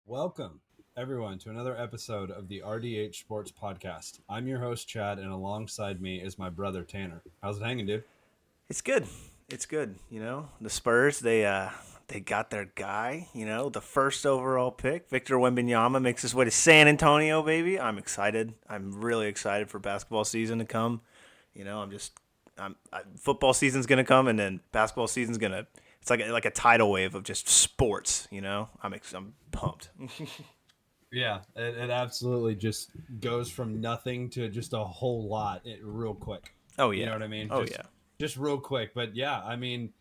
Welcome, everyone, to another episode of the RDH Sports Podcast. I'm your host, Chad, and alongside me is my brother, Tanner. How's it hanging, dude? It's good. It's good. The Spurs they got their guy. The first overall pick, Victor Wembanyama, makes his way to San Antonio, baby. I'm excited. I'm really excited for basketball season to come. I'm just football season's gonna come, and then basketball season's gonna. It's like a tidal wave of just sports. I'm pumped. Yeah, it absolutely just goes from nothing to just a whole lot real quick. Oh You yeah. know what I mean? Oh Just yeah. just real quick. But yeah, I mean,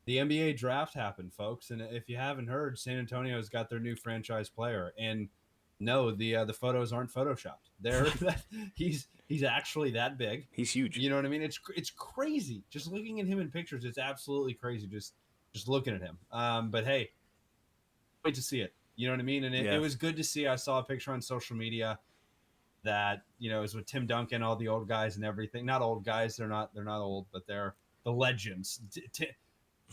the NBA draft happened, folks, and if you haven't heard, San Antonio's got their new franchise player. And no, the photos aren't photoshopped. They're he's actually that big. He's huge. You know what I mean? It's crazy. Just looking at him in pictures, it's absolutely crazy. Just looking at him. But hey, wait to see it. You know what I mean? And it Yeah. was good to see. I saw a picture on social media that it was with Tim Duncan, all the old guys and everything. Not old guys. They're not old, but they're the legends.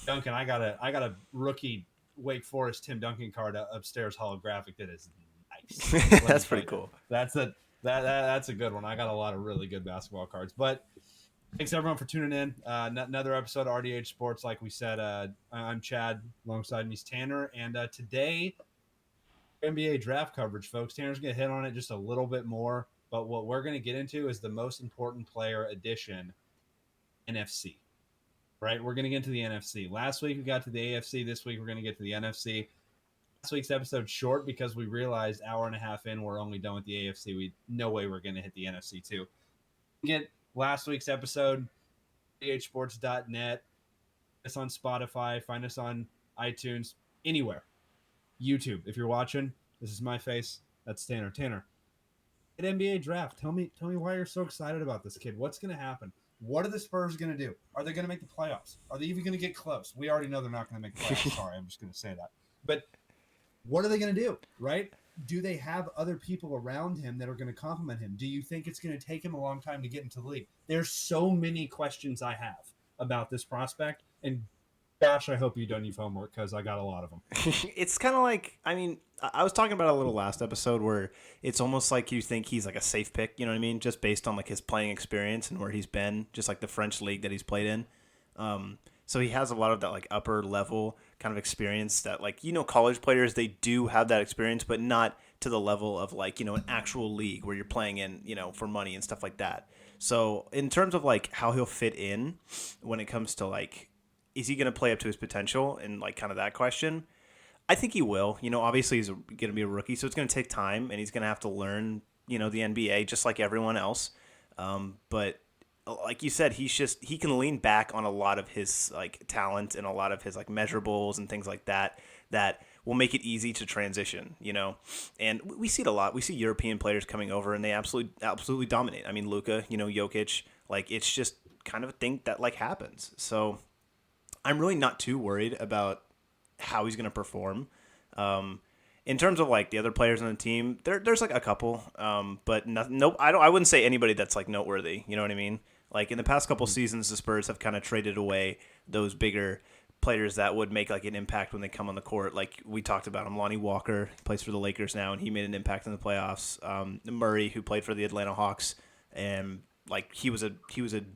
Duncan, I got a rookie Wake Forest Tim Duncan card upstairs holographic that is nice. Let me That's tell pretty you, cool. that's a good one. I got a lot of really good basketball cards, but thanks everyone for tuning in. Another episode of RDH Sports. Like we said, I'm Chad. Alongside me is Tanner, and today NBA draft coverage, folks. Tanner's going to hit on it just a little bit more, but what we're going to get into is the most important player addition, NFC. Right? We're going to get into the NFC. Last week we got to the AFC. This week we're going to get to the NFC. Last week's episode short because we realized hour and a half in we're only done with the AFC. We no way we're going to hit the NFC too. Get last week's episode, dhsports.net. Find us on Spotify. Find us on iTunes. Anywhere. YouTube. If you're watching, this is my face. That's Tanner. Tanner, at NBA draft. Tell me why you're so excited about this kid. What's going to happen? What are the Spurs going to do? Are they going to make the playoffs? Are they even going to get close? We already know they're not going to make the playoffs. Sorry, I'm just going to say that. But what are they going to do? Right? Do they have other people around him that are going to compliment him? Do you think it's going to take him a long time to get into the league? There's so many questions I have about this prospect, and gosh, I hope you done your homework because I got a lot of them. It's kind of like, I was talking about it a little last episode where it's almost like you think he's like a safe pick, you know what I mean? Just based on like his playing experience and where he's been, just like the French league that he's played in. So he has a lot of that like upper level kind of experience that like, college players, they do have that experience, but not to the level of like, an actual league where you're playing in, for money and stuff like that. So in terms of like how he'll fit in when it comes to like, is he going to play up to his potential and like kind of that question? I think he will. Obviously he's going to be a rookie, so it's going to take time, and he's going to have to learn, the NBA just like everyone else. But like you said, he can lean back on a lot of his like talent and a lot of his like measurables and things like that that will make it easy to transition. And we see it a lot. We see European players coming over and they absolutely dominate. I mean, Luka, Jokic, like it's just kind of a thing that like happens. So I'm really not too worried about how he's going to perform. In terms of like the other players on the team, there's like a couple, but nope. I wouldn't say anybody that's like noteworthy. You know what I mean? Like in the past couple seasons, the Spurs have kind of traded away those bigger players that would make like an impact when they come on the court. Like we talked about him, Lonnie Walker plays for the Lakers now, and he made an impact in the playoffs. Murray, who played for the Atlanta Hawks, and like he was a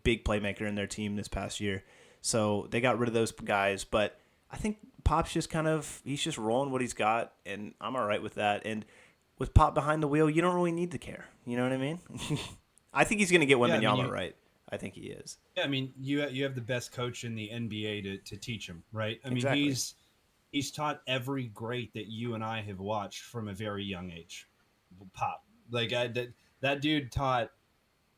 big playmaker in their team this past year. So they got rid of those guys, but I think Pop's just he's just rolling what he's got, and I'm all right with that. And with Pop behind the wheel, you don't really need to care. You know what I mean? I think he's going to get Yeah, I mean Wembanyama you right. I think he is. Yeah, I mean, you have the best coach in the NBA to teach him, right? I mean, Exactly. he's taught every great that you and I have watched from a very young age. Pop, like that dude taught.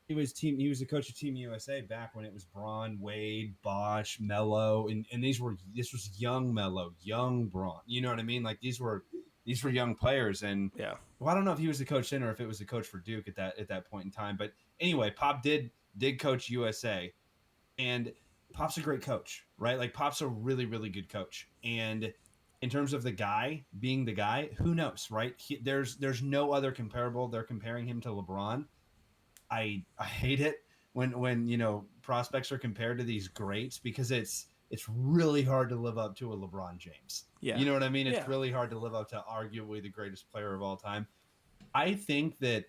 He was the coach of Team USA back when it was Braun, Wade, Bosch, Melo, and this was young Melo, young Braun. You know what I mean? Like these were young players, and Yeah. well, I don't know if he was the coach then or if it was the coach for Duke at that point in time. But anyway, Pop did coach USA, and Pop's a great coach, right? Like Pop's a really really good coach, and in terms of the guy being the guy, who knows, right? There's no other comparable. They're comparing him to LeBron. I hate it when prospects are compared to these greats because it's really hard to live up to a LeBron James. Yeah. You know what I mean? It's Yeah. really hard to live up to arguably the greatest player of all time. I think that,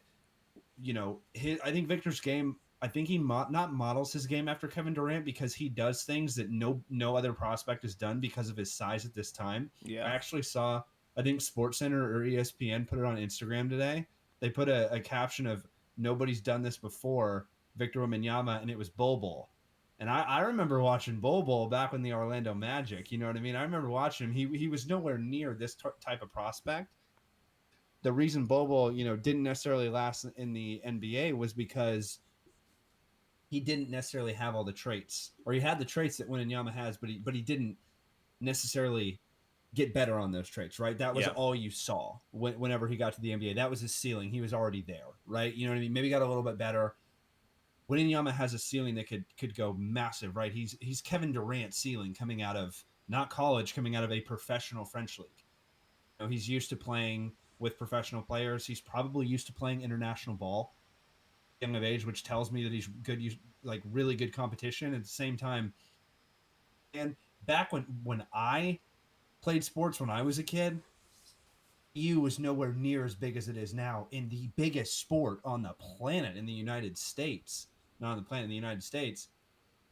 I think Victor's game, I think he not models his game after Kevin Durant because he does things that no other prospect has done because of his size at this time. Yeah. I actually saw, I think SportsCenter or ESPN put it on Instagram today. They put a caption of nobody's done this before, Victor Wembanyama, and it was Bol Bol. And I remember watching Bol Bol back when the Orlando Magic, you know what I mean? I remember watching him. He was nowhere near this type of prospect. The reason Bol Bol, didn't necessarily last in the NBA was because he didn't necessarily have all the traits, or he had the traits that Wembanyama has, but he didn't necessarily get better on those traits, right? That was all you saw whenever he got to the NBA. That was his ceiling. He was already there, right? You know what I mean? Maybe got a little bit better. Wembanyama has a ceiling that could go massive, right? He's Kevin Durant's ceiling coming out of not college, coming out of a professional French league. He's used to playing with professional players. He's probably used to playing international ball young of age, which tells me that he's good, like really good competition. At the same time, and back when I played sports when I was a kid, EU was nowhere near as big as it is now in the biggest sport on the planet in the United States. Not on the planet, in the United States,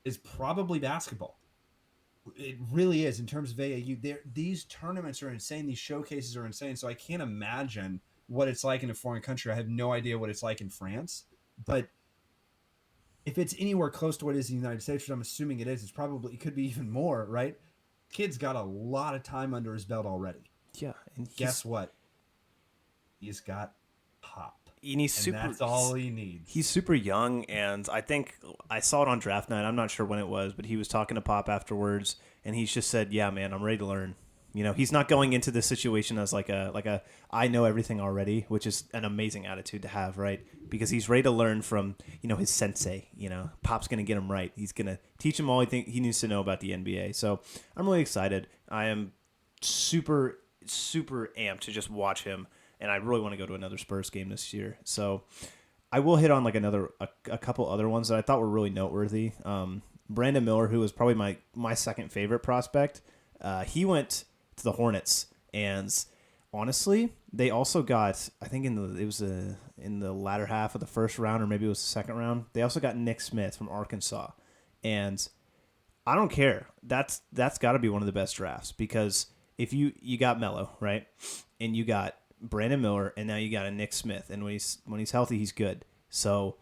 is probably basketball. It really is in terms of AAU. These tournaments are insane. These showcases are insane. So I can't imagine what it's like in a foreign country. I have no idea what it's like in France. But if it's anywhere close to what it is in the United States, which I'm assuming it is, it could be even more, right? Kid's got a lot of time under his belt already. Yeah. And guess what? He's got pop. And that's all he needs. He's super young, and I think I saw it on draft night. I'm not sure when it was, but he was talking to Pop afterwards, and he just said, "Yeah, man, I'm ready to learn." He's not going into this situation as like a I know everything already, which is an amazing attitude to have, right? Because he's ready to learn from his sensei. Pop's gonna get him right. He's gonna teach him all he needs to know about the NBA. So I'm really excited. I am super amped to just watch him. And I really want to go to another Spurs game this year. So I will hit on like a couple other ones that I thought were really noteworthy. Brandon Miller, who was probably my second favorite prospect, he went to the Hornets, and honestly, they also got, I think in the latter half of the first round, or maybe it was the second round, they also got Nick Smith from Arkansas, and I don't care. That's got to be one of the best drafts because if you got Melo, right, and you got Brandon Miller, and now you got a Nick Smith, and when he's healthy, he's good. So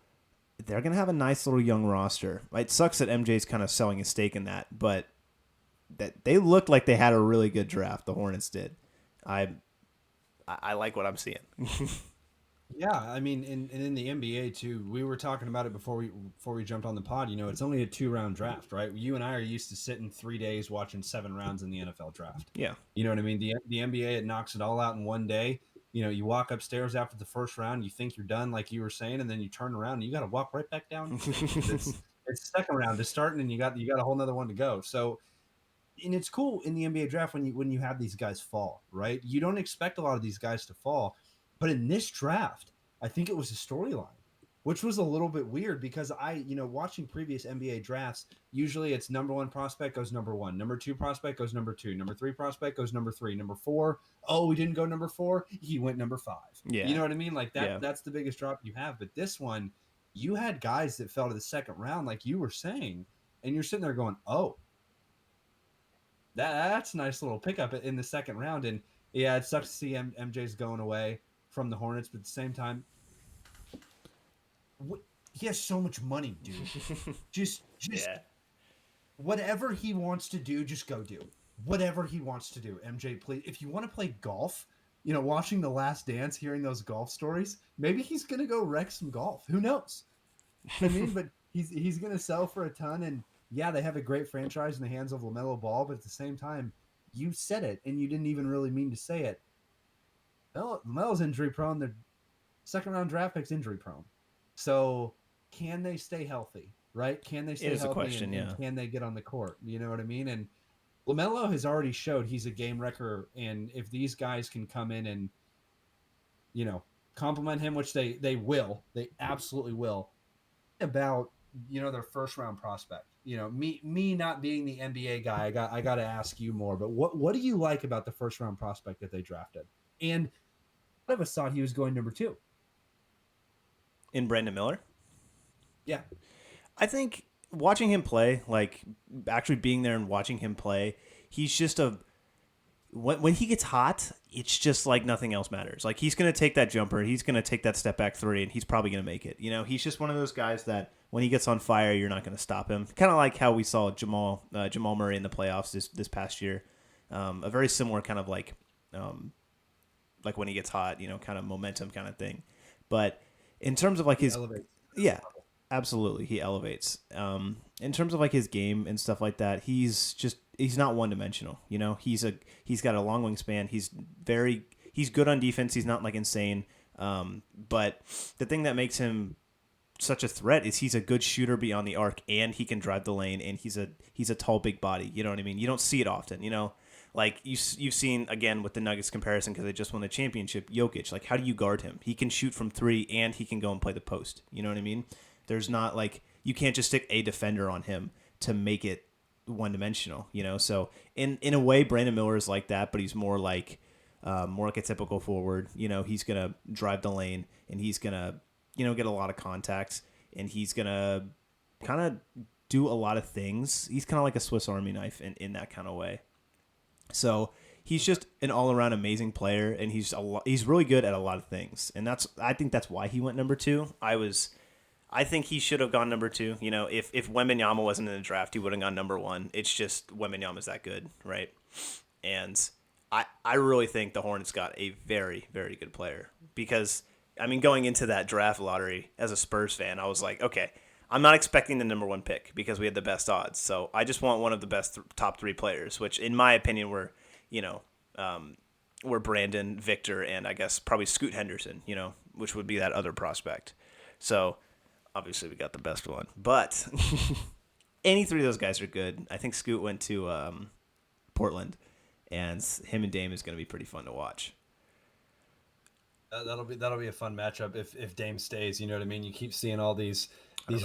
they're gonna have a nice little young roster. It sucks that MJ's kind of selling his stake in that, but that they looked like they had a really good draft. The Hornets did. I like what I'm seeing. Yeah, I mean, in the NBA too, we were talking about it before we jumped on the pod. It's only a 2-round draft, right? You and I are used to sitting 3 days watching 7 rounds in the NFL draft. Yeah, you know what I mean. The NBA, it knocks it all out in one day. You walk upstairs after the first round, you think you're done, like you were saying, and then you turn around and you got to walk right back down. it's the second round is starting, and you got a whole nother one to go. So, and it's cool in the NBA draft when you have these guys fall, right? You don't expect a lot of these guys to fall. But in this draft, I think it was a storyline, which was a little bit weird because watching previous NBA drafts, usually it's number 1 prospect goes number 1, number 2 prospect goes number 2, number 3 prospect goes number 3, number 4. Oh, we didn't go number 4. He went number 5. Yeah. You know what I mean? Like that. Yeah. That's the biggest drop you have. But this one, you had guys that fell to the second round, like you were saying, and you're sitting there going, "Oh, that's a nice little pickup in the second round." And yeah, it sucks to see MJ's going away from the Hornets, but at the same time, he has so much money, dude. just yeah. Whatever he wants to do, just go do. Whatever he wants to do, MJ, please. If you want to play golf, watching The Last Dance, hearing those golf stories, maybe he's gonna go wreck some golf. Who knows? I mean, but he's gonna sell for a ton, and yeah, they have a great franchise in the hands of LaMelo Ball, but at the same time, you said it, and you didn't even really mean to say it. LaMelo's injury prone. Their second round draft pick's injury prone. So can they stay healthy? Right? Can they stay healthy? It is a question, and can they get on the court? You know what I mean? And LaMelo has already showed he's a game wrecker. And if these guys can come in and, compliment him, which they will, they absolutely will, about, their first round prospect. me not being the NBA guy, I got to ask you more. But what do you like about the first round prospect that they drafted? And a lot of us thought he was going number 2. In Brandon Miller? Yeah. I think watching him play, like actually being there and watching him play, he's just when he gets hot, it's just like nothing else matters. Like he's going to take that jumper, he's going to take that step back 3, and he's probably going to make it. He's just one of those guys that when he gets on fire, you're not going to stop him. Kind of like how we saw Jamal Murray in the playoffs this past year. A very similar kind of like when he gets hot, kind of momentum kind of thing. But in terms of like his yeah, absolutely, he elevates. In terms of like his game and stuff like that, he's not one dimensional. He's got a long wingspan. He's good on defense. He's not like insane. But the thing that makes him such a threat is he's a good shooter beyond the arc, and he can drive the lane, and he's a tall, big body. You know what I mean? You don't see it often. Like you've seen again with the Nuggets comparison because they just won the championship. Jokic, like how do you guard him? He can shoot from 3 and he can go and play the post. You know what I mean? There's not like you can't just stick a defender on him to make it one dimensional. So in a way, Brandon Miller is like that, but he's more like a typical forward. He's gonna drive the lane and he's gonna get a lot of contacts and he's gonna kind of do a lot of things. He's kind of like a Swiss Army knife in that kind of way. So he's just an all-around amazing player, and he's really good at a lot of things, and I think that's why he went number 2. I think he should have gone number 2. If Wembanyama wasn't in the draft, he would have gone number 1. It's just Wembanyama's that good, right? And I really think the Hornets got a very, very good player because going into that draft lottery as a Spurs fan, I was like, okay, I'm not expecting the number 1 pick because we had the best odds. So I just want one of the best top 3 players, which in my opinion were Brandon, Victor, and I guess probably Scoot Henderson, which would be that other prospect. So obviously we got the best one. But any 3 of those guys are good. I think Scoot went to Portland, and him and Dame is going to be pretty fun to watch. That'll be a fun matchup if Dame stays. You know what I mean? You keep seeing all these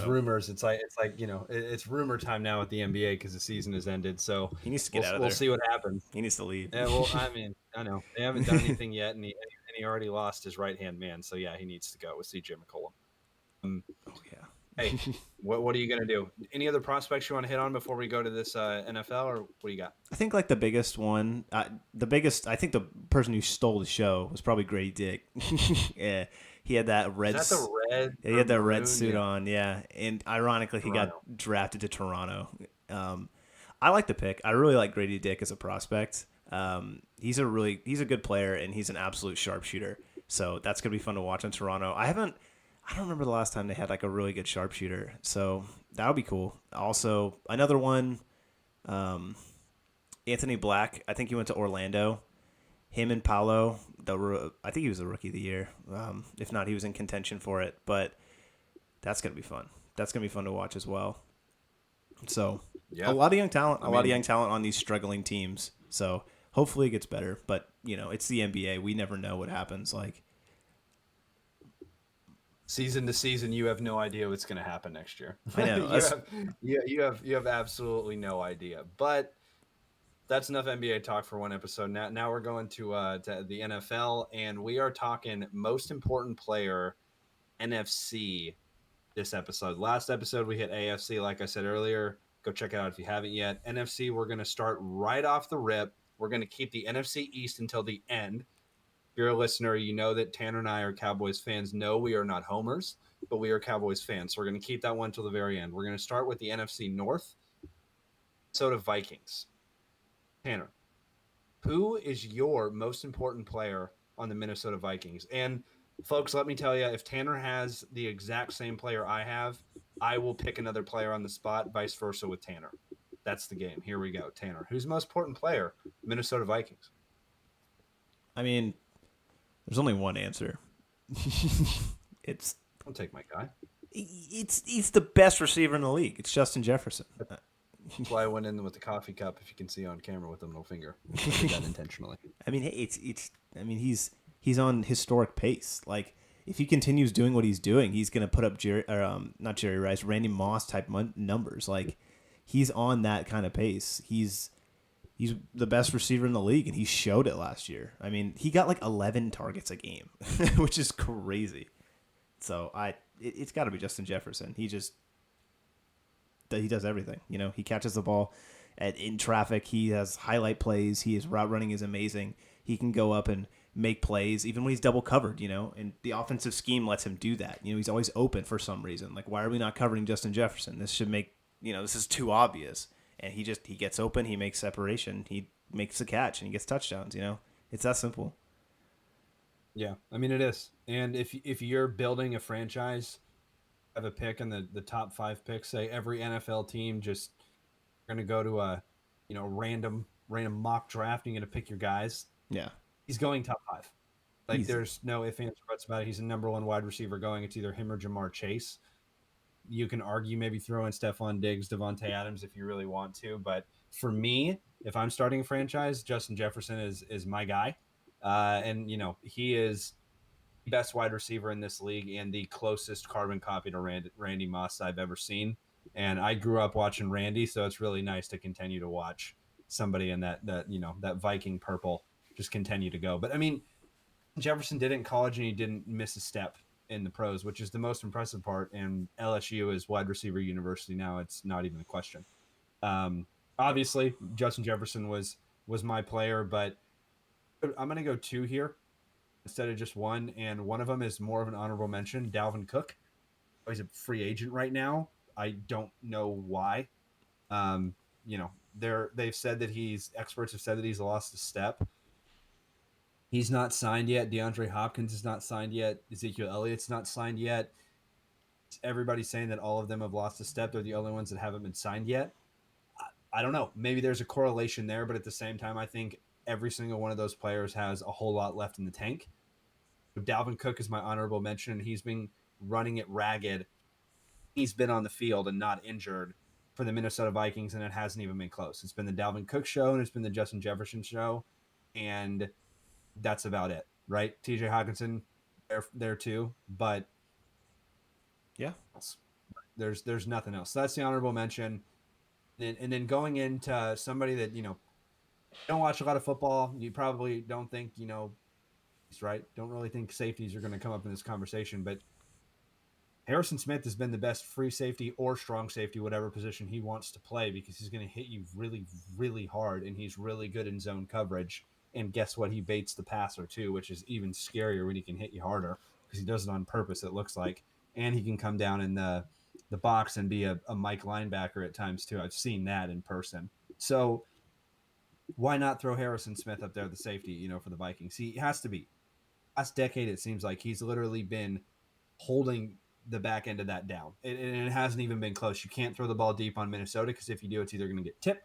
rumors. It's like it's rumor time now at the NBA because the season has ended. So he needs to get out of there. We'll see what happens. He needs to leave. Yeah, well, I know they haven't done anything yet, and he already lost his right hand man. So yeah, he needs to go with CJ McCollum. Oh yeah. Hey, what are you gonna do? Any other prospects you want to hit on before we go to this NFL, or what do you got? I think like the biggest one, I think the person who stole the show was probably Grady Dick. Yeah, he had that red. Is that the red? Yeah, he had that red suit on. Yeah, and ironically, he got drafted to Toronto. I like the pick. I really like Grady Dick as a prospect. He's a good player, and he's an absolute sharpshooter. So that's gonna be fun to watch in Toronto. I don't remember the last time they had like a really good sharpshooter, so that would be cool. Also, another one, Anthony Black. I think he went to Orlando. Him and Paolo, I think he was the rookie of the year. If not, he was in contention for it. But that's gonna be fun. That's gonna be fun to watch as well. So a lot of young talent, on these struggling teams. So hopefully it gets better. But it's the NBA. We never know what happens. Like. Season to season, you have no idea what's going to happen next year. I know. you have absolutely no idea. But that's enough NBA talk for one episode. Now we're going to the NFL, and we are talking most important player, NFC, this episode. Last episode, we hit AFC, like I said earlier. Go check it out if you haven't yet. NFC, we're going to start right off the rip. We're going to keep the NFC East until the end. If you're a listener, you know that Tanner and I are Cowboys fans. No, we are not homers, but we are Cowboys fans. So we're going to keep that one till the very end. We're going to start with the NFC North. Minnesota Vikings. Tanner, who is your most important player on the Minnesota Vikings? And folks, let me tell you, if Tanner has the exact same player I have, I will pick another player on the spot, vice versa with Tanner. That's the game. Here we go. Tanner, who's the most important player, Minnesota Vikings? There's only one answer. I'll take my guy. He's the best receiver in the league. It's Justin Jefferson. That's why I went in with the coffee cup. If you can see on camera with the middle finger, I did that intentionally. He's on historic pace. Like if he continues doing what he's doing, he's gonna put up Randy Moss type numbers. Like he's on that kind of pace. He's the best receiver in the league, and he showed it last year. I mean, he got like 11 targets a game, which is crazy. So it's got to be Justin Jefferson. He does everything. You know, he catches the ball in traffic. He has highlight plays. His route running is amazing. He can go up and make plays even when he's double covered, you know, and the offensive scheme lets him do that. You know, he's always open for some reason. Like, why are we not covering Justin Jefferson? This should make, you know, this is too obvious. And he gets open, he makes separation, he makes the catch, and he gets touchdowns, you know? It's that simple. Yeah, I mean it is. And if you're building a franchise, have a pick in the top 5 picks, say every NFL team just going to go to a, random mock draft and you're going to pick your guys. Yeah. He's going top 5. Like, Easy. there's no ifs, ands, or buts about it. He's a number 1 wide receiver going. It's either him or Jamar Chase. You can argue maybe throw in Stephon Diggs, Devontae Adams if you really want to. But for me, if I'm starting a franchise, Justin Jefferson is my guy. And, he is the best wide receiver in this league and the closest carbon copy to Randy Moss I've ever seen. And I grew up watching Randy, so it's really nice to continue to watch somebody in that Viking purple just continue to go. But, I mean, Jefferson did it in college, and he didn't miss a step in the pros, which is the most impressive part. And LSU is wide receiver university now. It's not even a question. Obviously, Justin Jefferson was my player, but I'm going to go 2 here instead of just 1. And one of them is more of an honorable mention, Dalvin Cook. He's a free agent right now. I don't know why. They've said that experts have said that he's lost a step. He's not signed yet. DeAndre Hopkins is not signed yet. Ezekiel Elliott's not signed yet. Everybody's saying that all of them have lost a step. They're the only ones that haven't been signed yet. I don't know. Maybe there's a correlation there, but at the same time, I think every single one of those players has a whole lot left in the tank. Dalvin Cook is my honorable mention, and he's been running it ragged. He's been on the field and not injured for the Minnesota Vikings, and it hasn't even been close. It's been the Dalvin Cook show, and it's been the Justin Jefferson show, and that's about it, right? TJ Hawkinson there too, but yeah, there's nothing else. So that's the honorable mention. And then going into somebody that don't watch a lot of football, you probably don't think right. Don't really think safeties are going to come up in this conversation, but Harrison Smith has been the best free safety or strong safety, whatever position he wants to play, because he's going to hit you really, really hard, and he's really good in zone coverage. And guess what? He baits the passer too, which is even scarier when he can hit you harder, because he does it on purpose, it looks like. And he can come down in the box and be a Mike linebacker at times too. I've seen that in person. So why not throw Harrison Smith up there, the safety, for the Vikings? He has to be. Last decade, it seems like he's literally been holding the back end of that down. And it hasn't even been close. You can't throw the ball deep on Minnesota, because if you do, it's either going to get tipped,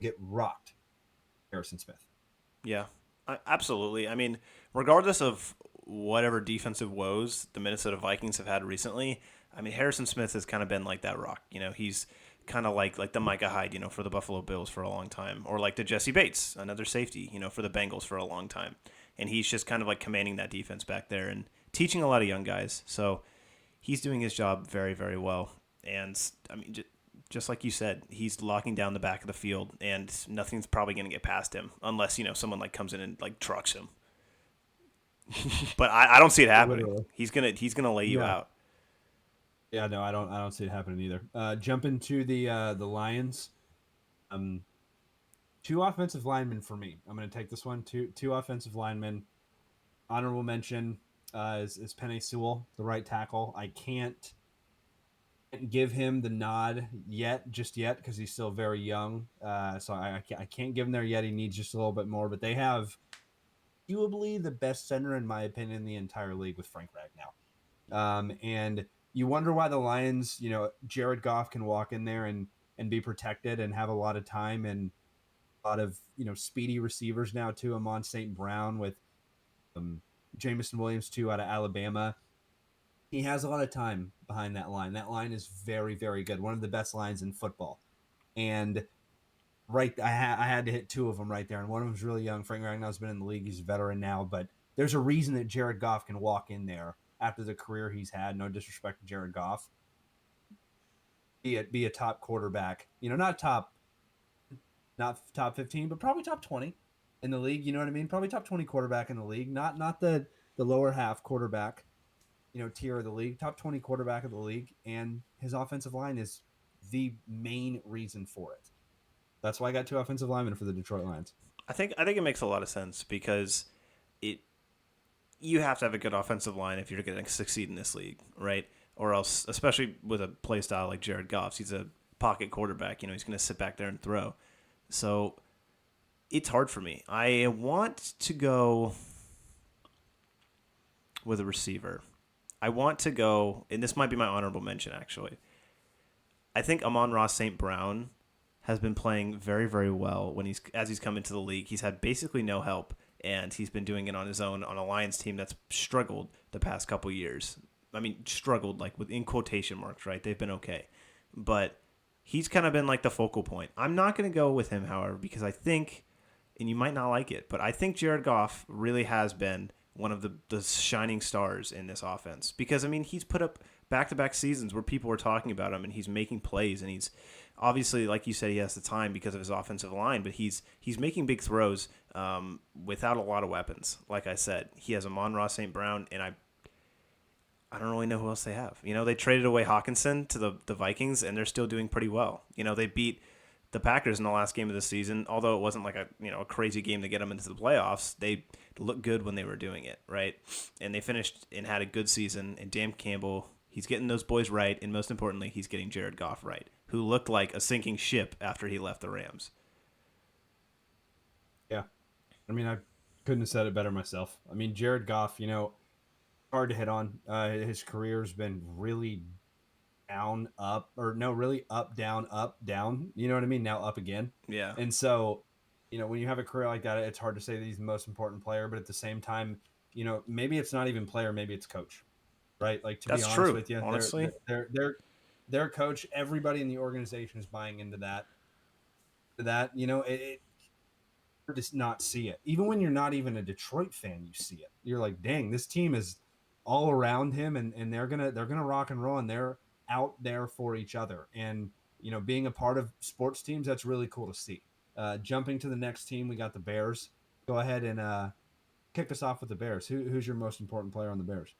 get rocked. Harrison Smith. Yeah, absolutely. I mean, regardless of whatever defensive woes the Minnesota Vikings have had recently, I mean, Harrison Smith has kind of been like that rock. You know, he's kind of like the Micah Hyde, for the Buffalo Bills for a long time, or like the Jesse Bates, another safety, for the Bengals for a long time. And he's just kind of like commanding that defense back there and teaching a lot of young guys. So he's doing his job very, very well. And I mean, just like you said, he's locking down the back of the field, and nothing's probably going to get past him unless someone like comes in and like trucks him. But I don't see it happening. Literally. He's gonna lay you out. Yeah, no, I don't see it happening either. Jump into the Lions. 2 offensive linemen for me. I'm going to take this one. Two offensive linemen. Honorable mention is Penei Sewell, the right tackle. I can't give him the nod just yet, because he's still very young. So I can't give him there yet. He needs just a little bit more. But they have arguably the best center, in my opinion, in the entire league with Frank Ragnow. And you wonder why the Lions, Jared Goff can walk in there and be protected and have a lot of time, and a lot of, speedy receivers now too. Amon St. Brown with Jamison Williams too out of Alabama. He has a lot of time behind that line. That line is very, very good. One of the best lines in football. And I had to hit 2 of them right there. And one of them's really young. Frank Ragnow's been in the league. He's a veteran now. But there's a reason that Jared Goff can walk in there after the career he's had. No disrespect to Jared Goff. be a top quarterback. Not top 15, but probably top 20 in the league. You know what I mean? Probably top 20 quarterback in the league. Not the lower half quarterback, tier of the league. Top 20 quarterback of the league, and his offensive line is the main reason for it. That's why I got 2 offensive linemen for the Detroit Lions. I think it makes a lot of sense because it you have to have a good offensive line if you're going to succeed in this league, right? Or else, especially with a play style like Jared Goff's, he's a pocket quarterback. He's going to sit back there and throw. So it's hard for me. I want to go with a receiver. I want to go, and this might be my honorable mention actually. I think Amon-Ra St. Brown has been playing very, very well as he's come into the league. He's had basically no help, and he's been doing it on his own on a Lions team that's struggled the past couple years. I mean, struggled like in quotation marks, right? They've been okay, but he's kind of been like the focal point. I'm not going to go with him, however, because I think, and you might not like it, but I think Jared Goff really has been one of the shining stars in this offense. Because, I mean, he's put up back-to-back seasons where people were talking about him, and he's making plays, and he's obviously, like you said, he has the time because of his offensive line, but he's making big throws without a lot of weapons. Like I said, he has Amon-Ra St. Brown, and I don't really know who else they have. They traded away Hawkinson to the Vikings, and they're still doing pretty well. They beat the Packers in the last game of the season, although it wasn't like a crazy game to get them into the playoffs. They looked good when they were doing it, right? And they finished and had a good season. And Dan Campbell, he's getting those boys right, and most importantly, he's getting Jared Goff right, who looked like a sinking ship after he left the Rams. Yeah. I mean, I couldn't have said it better myself. I mean, Jared Goff, hard to hit on. His career's been really down, up, or no, really up, down. You know what I mean? Now up again. Yeah. And so, when you have a career like that, it's hard to say that he's the most important player, but at the same time, maybe it's not even player, maybe it's coach, right? Like, to That's be honest true, with you, honestly. their coach, everybody in the organization is buying into that. It just not see it. Even when you're not even a Detroit fan, you see it. You're like, dang, this team is all around him, and they're gonna rock and roll, and they're out there for each other. And being a part of sports teams, that's really cool to see. Jumping to the next team, we got the Bears. Go ahead and kick us off with the Bears. Who's your most important player on the Bears?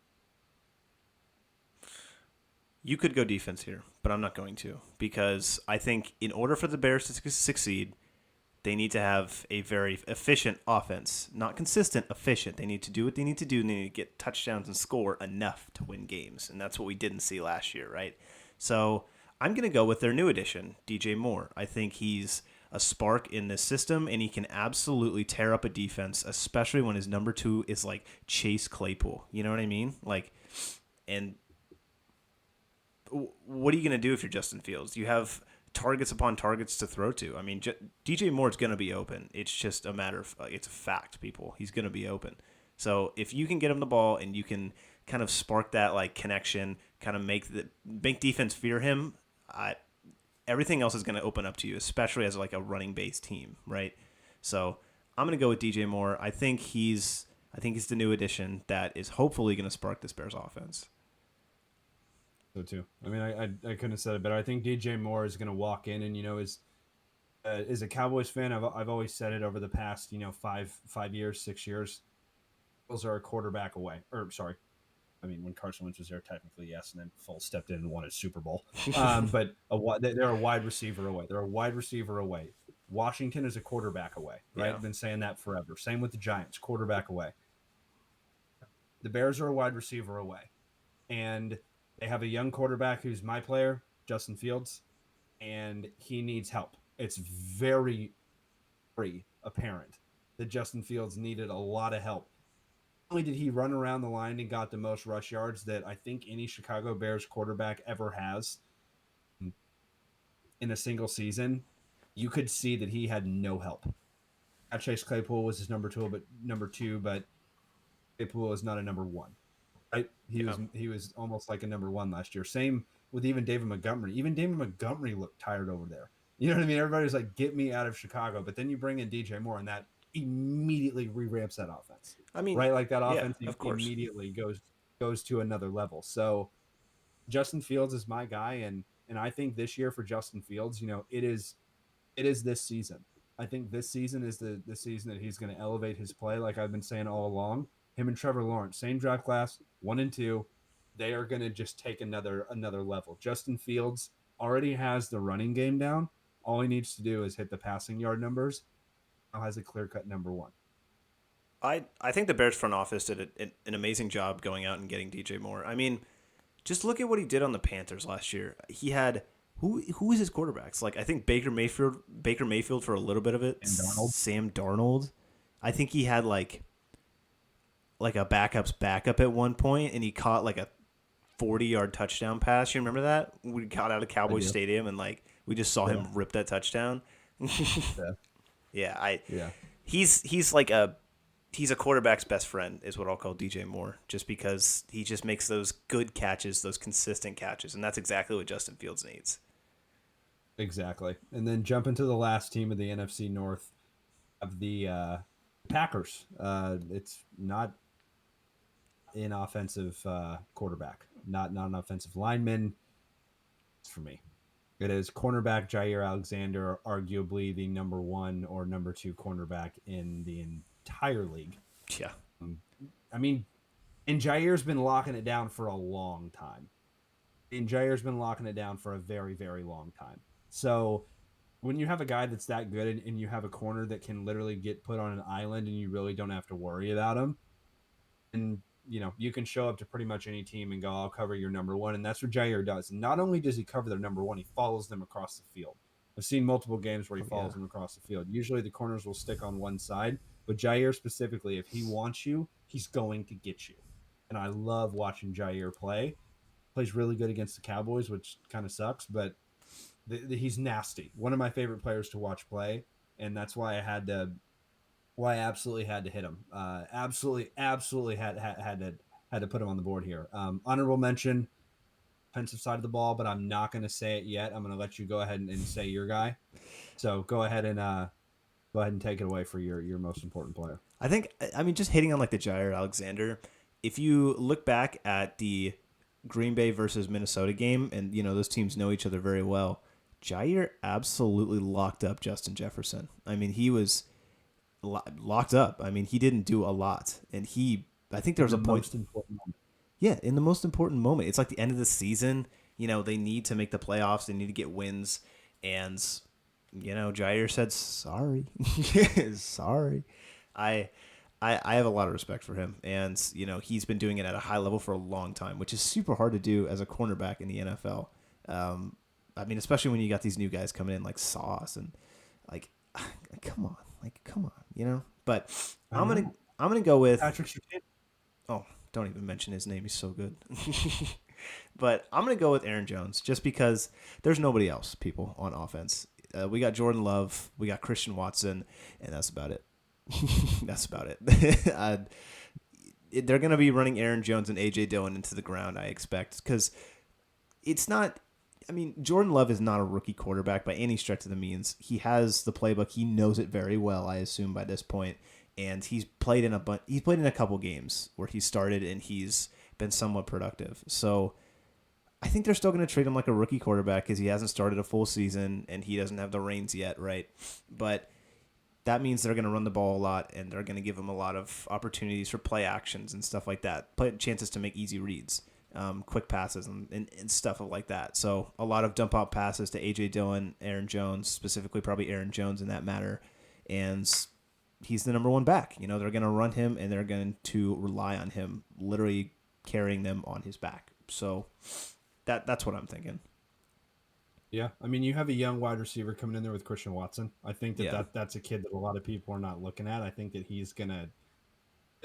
You could go defense here, but I'm not going to, because I think in order for the Bears to succeed, they need to have a very efficient offense. Not consistent, efficient. They need to do what they need to do, and they need to get touchdowns and score enough to win games. And that's what we didn't see last year, right? So I'm going to go with their new addition, DJ Moore. I think he's a spark in this system, and he can absolutely tear up a defense, especially when his number 2 is like Chase Claypool. You know what I mean? And what are you going to do if you're Justin Fields? You have targets upon targets to throw to. I mean, DJ Moore's going to be open. It's just a matter of, it's a fact, people. He's going to be open. So if you can get him the ball and you can kind of spark that connection, kind of make defense fear him, everything else is going to open up to you, especially as a running base team, right? So I'm going to go with DJ Moore. I think he's the new addition that is hopefully going to spark this Bears offense. So too. I mean, I couldn't have said it better. I think DJ Moore is going to walk in, and as a Cowboys fan, I've always said it over the past 5 years, 6 years. Bills are a quarterback away, or sorry, I mean when Carson Wentz was there, technically yes, and then Foles stepped in and won a Super Bowl. But they're a wide receiver away. They're a wide receiver away. Washington is a quarterback away, right? Yeah. I've been saying that forever. Same with the Giants, quarterback away. The Bears are a wide receiver away, and they have a young quarterback who's my player, Justin Fields, and he needs help. It's very, very apparent that Justin Fields needed a lot of help. Not only did he run around the line and got the most rush yards that I think any Chicago Bears quarterback ever has in a single season, you could see that he had no help. Chase Claypool was his number 2, but Claypool is not a number 1. Right? He was almost like a number 1 last year. Same with even David Montgomery. Even David Montgomery looked tired over there. You know what I mean? Everybody's like, get me out of Chicago. But then you bring in DJ Moore, and that immediately re-ramps that offense. I mean, right? Like that offense course. immediately goes to another level. So Justin Fields is my guy, and And I think this year for Justin Fields, it is this season. I think this season is the season that he's going to elevate his play, like I've been saying all along. Him and Trevor Lawrence, same draft class, 1 and 2. They are going to just take another level. Justin Fields already has the running game down. All he needs to do is hit the passing yard numbers. Now has a clear cut number one. I think the Bears front office did an amazing job going out and getting DJ Moore. I mean, just look at what he did on the Panthers last year. He had who is his quarterbacks? Like I think Baker Mayfield for a little bit of it. Sam Darnold. I think he had like a backup's backup at one point, and he caught like a 40-yard touchdown pass. You remember that? We got out of Cowboy Stadium, and like we just saw him rip that touchdown. Yeah. He's a quarterback's best friend is what I'll call DJ Moore, just because he just makes those good catches, those consistent catches, and that's exactly what Justin Fields needs. Exactly. And then jump into the last team of the NFC North of the Packers. It's not an offensive quarterback, not an offensive lineman. It's for me. It is cornerback Jair Alexander, arguably the number 1 or number 2 cornerback in the entire league. Yeah. I mean, and Jair's been locking it down for a long time. And Jair's been locking it down for a very, very long time. So when you have a guy that's that good and you have a corner that can literally get put on an island and you really don't have to worry about him, and you can show up to pretty much any team and go, I'll cover your number 1. And that's what Jair does. And not only does he cover their number 1, he follows them across the field. I've seen multiple games where he follows them across the field. Usually the corners will stick on one side, but Jair specifically, if he wants you, he's going to get you. And I love watching Jair play. Plays really good against the Cowboys, which kind of sucks, but he's nasty. One of my favorite players to watch play, and that's why I absolutely had to hit him. Absolutely had to put him on the board here. Honorable mention, offensive side of the ball, but I'm not going to say it yet. I'm going to let you go ahead and say your guy. So go ahead and take it away for your most important player. I mean, just hitting on like the Jair Alexander. If you look back at the Green Bay versus Minnesota game, and those teams know each other very well, Jair absolutely locked up Justin Jefferson. I mean, he was locked up. I mean, he didn't do a lot, and I think there was a point. Most important moment. Yeah, in the most important moment. It's like the end of the season. They need to make the playoffs. They need to get wins, and Jair said sorry. Sorry. I have a lot of respect for him, and he's been doing it at a high level for a long time, which is super hard to do as a cornerback in the NFL. I mean, especially when you got these new guys coming in like Sauce and like, come on, But I'm gonna go with Patrick Surtain. Oh, don't even mention his name. He's so good. But I'm gonna go with Aaron Jones just because there's nobody else, people, on offense. We got Jordan Love, we got Christian Watson, and that's about it. That's about it. They're going to be running Aaron Jones and A.J. Dillon into the ground, I expect, because it's not – I mean, Jordan Love is not a rookie quarterback by any stretch of the means. He has the playbook. He knows it very well, I assume, by this point, and he's played in a couple games where he started, and he's been somewhat productive. So I think they're still going to treat him like a rookie quarterback because he hasn't started a full season, and he doesn't have the reins yet, right? But – that means they're going to run the ball a lot, and they're going to give him a lot of opportunities for play actions and stuff like that, chances to make easy reads, quick passes, and stuff like that. So a lot of dump-out passes to A.J. Dillon, Aaron Jones, specifically probably Aaron Jones in that matter, and he's the number 1 back. They're going to run him, and they're going to rely on him, literally carrying them on his back. So that's what I'm thinking. Yeah, I mean, you have a young wide receiver coming in there with Christian Watson. I think that's a kid that a lot of people are not looking at. I think that he's going to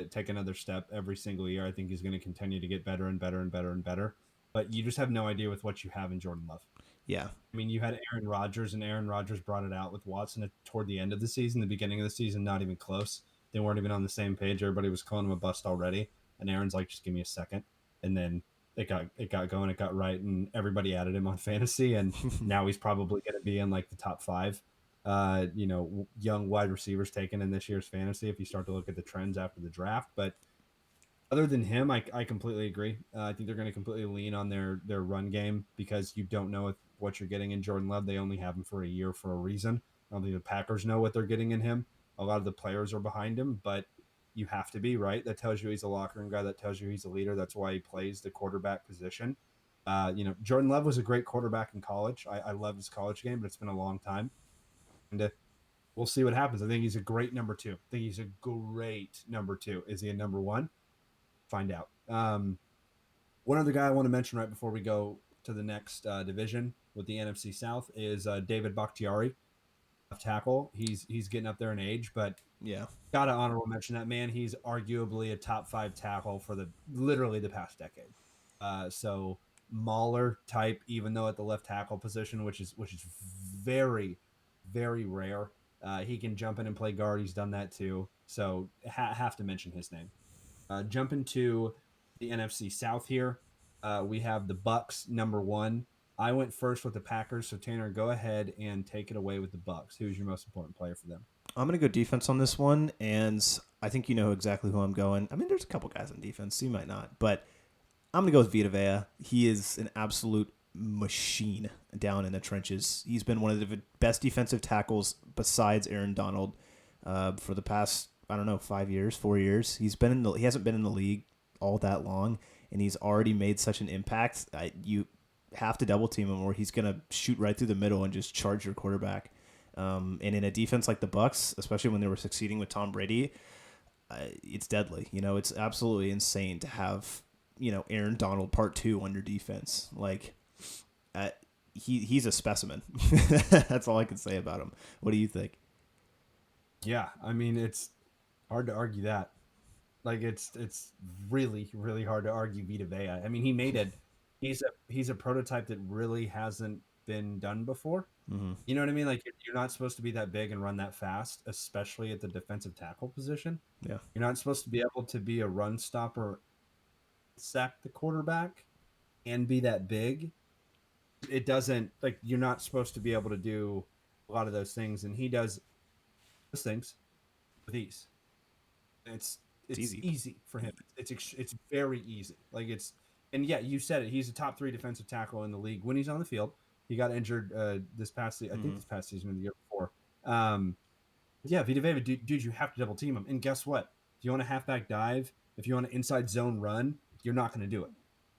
take another step every single year. I think he's going to continue to get better and better and better and better. But you just have no idea with what you have in Jordan Love. Yeah. I mean, you had Aaron Rodgers, and Aaron Rodgers brought it out with Watson toward the end of the season, the beginning of the season, not even close. They weren't even on the same page. Everybody was calling him a bust already. And Aaron's like, just give me a second. And then it got going, it got right, and everybody added him on fantasy, and now he's probably going to be in like the top 5 young wide receivers taken in this year's fantasy if you start to look at the trends after the draft. But Other than him, I completely agree. I think they're going to completely lean on their run game because you don't know what you're getting in Jordan Love. They only have him for a year for a reason. I don't think the Packers know what they're getting in him. A lot of the players are behind him, but you have to be, right. That tells you he's a locker room guy. That tells you he's a leader. That's why he plays the quarterback position. Jordan Love was a great quarterback in college. I loved his college game, but it's been a long time. And we'll see what happens. I think he's a great number two. I think he's a great number two. Is he a number one? Find out. One other guy I want to mention right before we go to the next division with the NFC South is David Bakhtiari, left tackle. He's getting up there in age, but Yeah. gotta honorable mention that man. He's arguably a top 5 tackle for literally the past decade. So Mauler type, even though at the left tackle position, which is very very rare. He can jump in and play guard. He's done that too. So have to mention his name. Jumping to the NFC South here, we have the Bucks number one. I went first with the Packers, so Tanner, go ahead and take it away with the Bucks. Who's your most important player for them? I'm going to go defense on this one, and I think you know exactly who I'm going. I mean, there's a couple guys on defense, so you might not, but I'm going to go with Vita Vea. He is an absolute machine down in the trenches. He's been one of the best defensive tackles besides Aaron Donald for the past, I don't know, 4 years. He hasn't been in the league all that long, and he's already made such an impact. You have to double team him, or he's going to shoot right through the middle and just charge your quarterback. And in a defense like the Bucks, especially when they were succeeding with Tom Brady, it's deadly. It's absolutely insane to have Aaron Donald part 2 on your defense. Like, he's a specimen. That's all I can say about him. What do you think? Yeah, I mean, it's hard to argue that. Like, it's really really hard to argue Vita Vea. I mean, he made it. He's a prototype that really hasn't been done before. Mm-hmm. You know what I mean? Like, you're not supposed to be that big and run that fast, especially at the defensive tackle position. Yeah. You're not supposed to be able to be a run stopper, sack the quarterback, and be that big. It doesn't, like, you're not supposed to be able to do a lot of those things, and he does those things with ease. It's easy for him. It's very easy. Like, and yeah, you said it. He's a top 3 defensive tackle in the league when he's on the field. He got injured this past season. I think this past season or the year before. Yeah, Vita Vea, dude, you have to double team him. And guess what? If you want a halfback dive, if you want an inside zone run, you're not going to do it.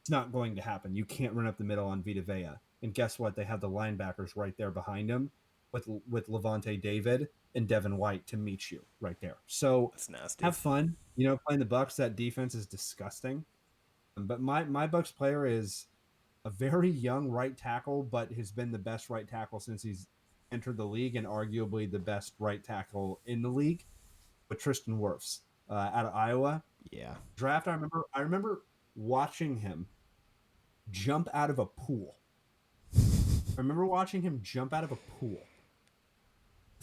It's not going to happen. You can't run up the middle on Vita Vea. And guess what? They have the linebackers right there behind him with Levante David and Devin White to meet you right there. So That's nasty. have fun. Playing the Bucks, that defense is disgusting. But my Bucks player is a very young right tackle, but has been the best right tackle since he's entered the league, and arguably the best right tackle in the league, with Tristan Wirfs out of Iowa. Yeah. Draft. I remember watching him jump out of a pool. I remember watching him jump out of a pool.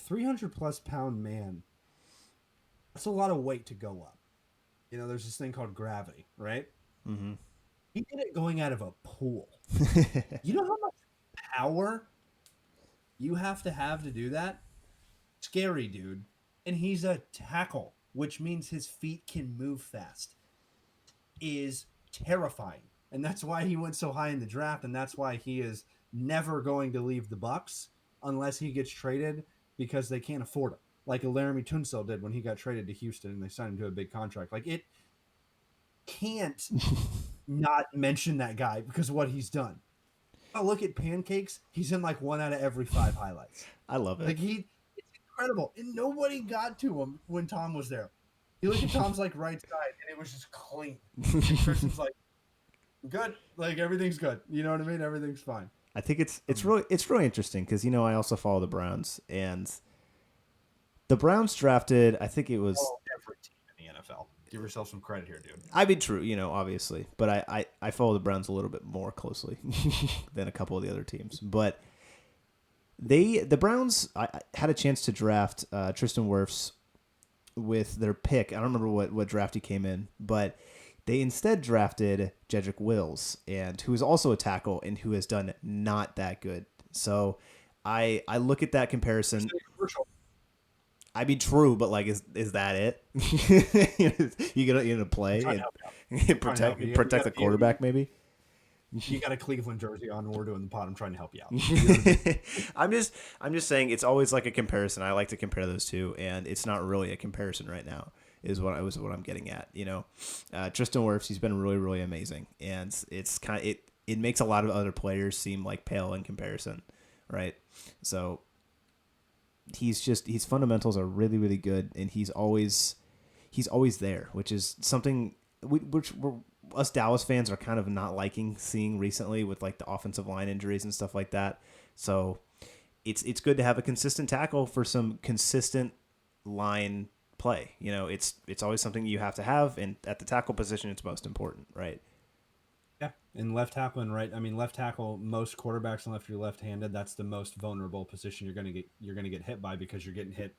300+ pound man. That's a lot of weight to go up. There's this thing called gravity, right? Mm-hmm. He did it going out of a pool. You know how much power you have to do that? Scary, dude. And he's a tackle, which means his feet can move fast. Is terrifying. And that's why he went so high in the draft, and that's why he is never going to leave the Bucks unless he gets traded, because they can't afford him. Like a Laramie Tunsil did when he got traded to Houston and they signed him to a big contract. Like, it can't not mention that guy because of what he's done. Oh, look at Pancakes. He's in like 1 out of every 5 highlights. I love it. Like, it's incredible. And nobody got to him when Tom was there. You look at Tom's like right side and it was just clean. And Tristan's like, good. Like, everything's good. You know what I mean? Everything's fine. I think it's really interesting because I also follow the Browns, and the Browns drafted, I think it was every team in the NFL. Give yourself some credit here, dude. I mean, true, obviously, but I follow the Browns a little bit more closely than a couple of the other teams. But the Browns, I had a chance to draft Tristan Wirfs with their pick. I don't remember what draft he came in, but they instead drafted Jedrick Wills, and who is also a tackle and who has done not that good. So I look at that comparison. I mean, true, but like, is that it? you gonna play? Trying to help you. Protect the quarterback, maybe. You got a Cleveland jersey on, and we're doing the pod. I'm trying to help you out. You know what I mean? I'm just saying it's always like a comparison. I like to compare those two, and it's not really a comparison right now. What I'm getting at. Tristan Wirfs, he's been really really amazing, and it's kind of it makes a lot of other players seem like pale in comparison, right? So his fundamentals are really really good, and he's always there, which is something which us Dallas fans are kind of not liking seeing recently with like the offensive line injuries and stuff like that. So it's good to have a consistent tackle for some consistent line play. It's always something you have to have, and at the tackle position, it's most important, right? Yeah, and left tackle and right. I mean, left tackle. Most quarterbacks, unless you're left-handed, that's the most vulnerable position you're gonna get hit by because you're getting hit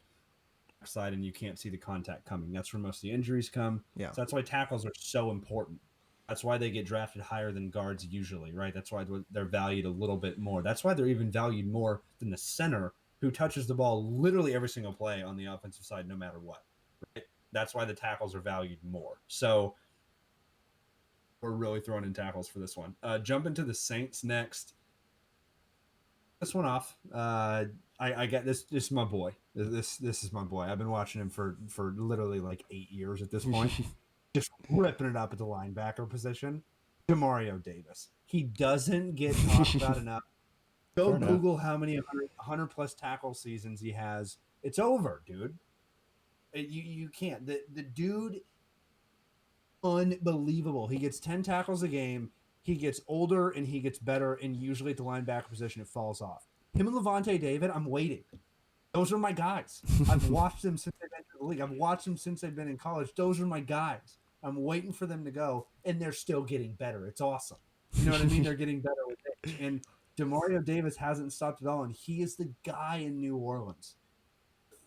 side and you can't see the contact coming. That's where most of the injuries come. Yeah. So that's why tackles are so important. That's why they get drafted higher than guards usually, right? That's why they're valued a little bit more. That's why they're even valued more than the center who touches the ball literally every single play on the offensive side, no matter what. Right? That's why the tackles are valued more. So we're really throwing in tackles for this one. Jump into the Saints next. This one off. I get this. This is my boy. This is my boy. I've been watching him for literally like 8 years at this point. Just ripping it up at the linebacker position. Demario Davis. He doesn't get talked about enough. Go Google how many 100 plus tackle seasons he has. It's over, dude. You can't. The dude, unbelievable. He gets 10 tackles a game. He gets older and he gets better, and usually at the linebacker position, it falls off. Him and Levante David, I'm waiting. Those are my guys. I've watched them since they've been in the league. I've watched them since they've been in college. Those are my guys. I'm waiting for them to go, and they're still getting better. It's awesome. You know what I mean? They're getting better with age. And Demario Davis hasn't stopped at all, and he is the guy in New Orleans.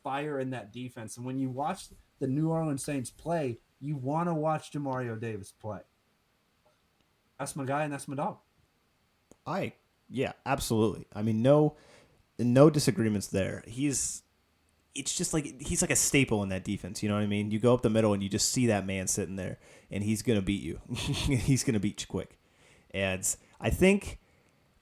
Fire in that defense. And when you watch the New Orleans Saints play, you want to watch Demario Davis play. That's my guy, and that's my dog. Yeah, absolutely. I mean, no disagreements there. It's just like he's like a staple in that defense. You know what I mean? You go up the middle and you just see that man sitting there, and he's gonna beat you. He's gonna beat you quick. And I think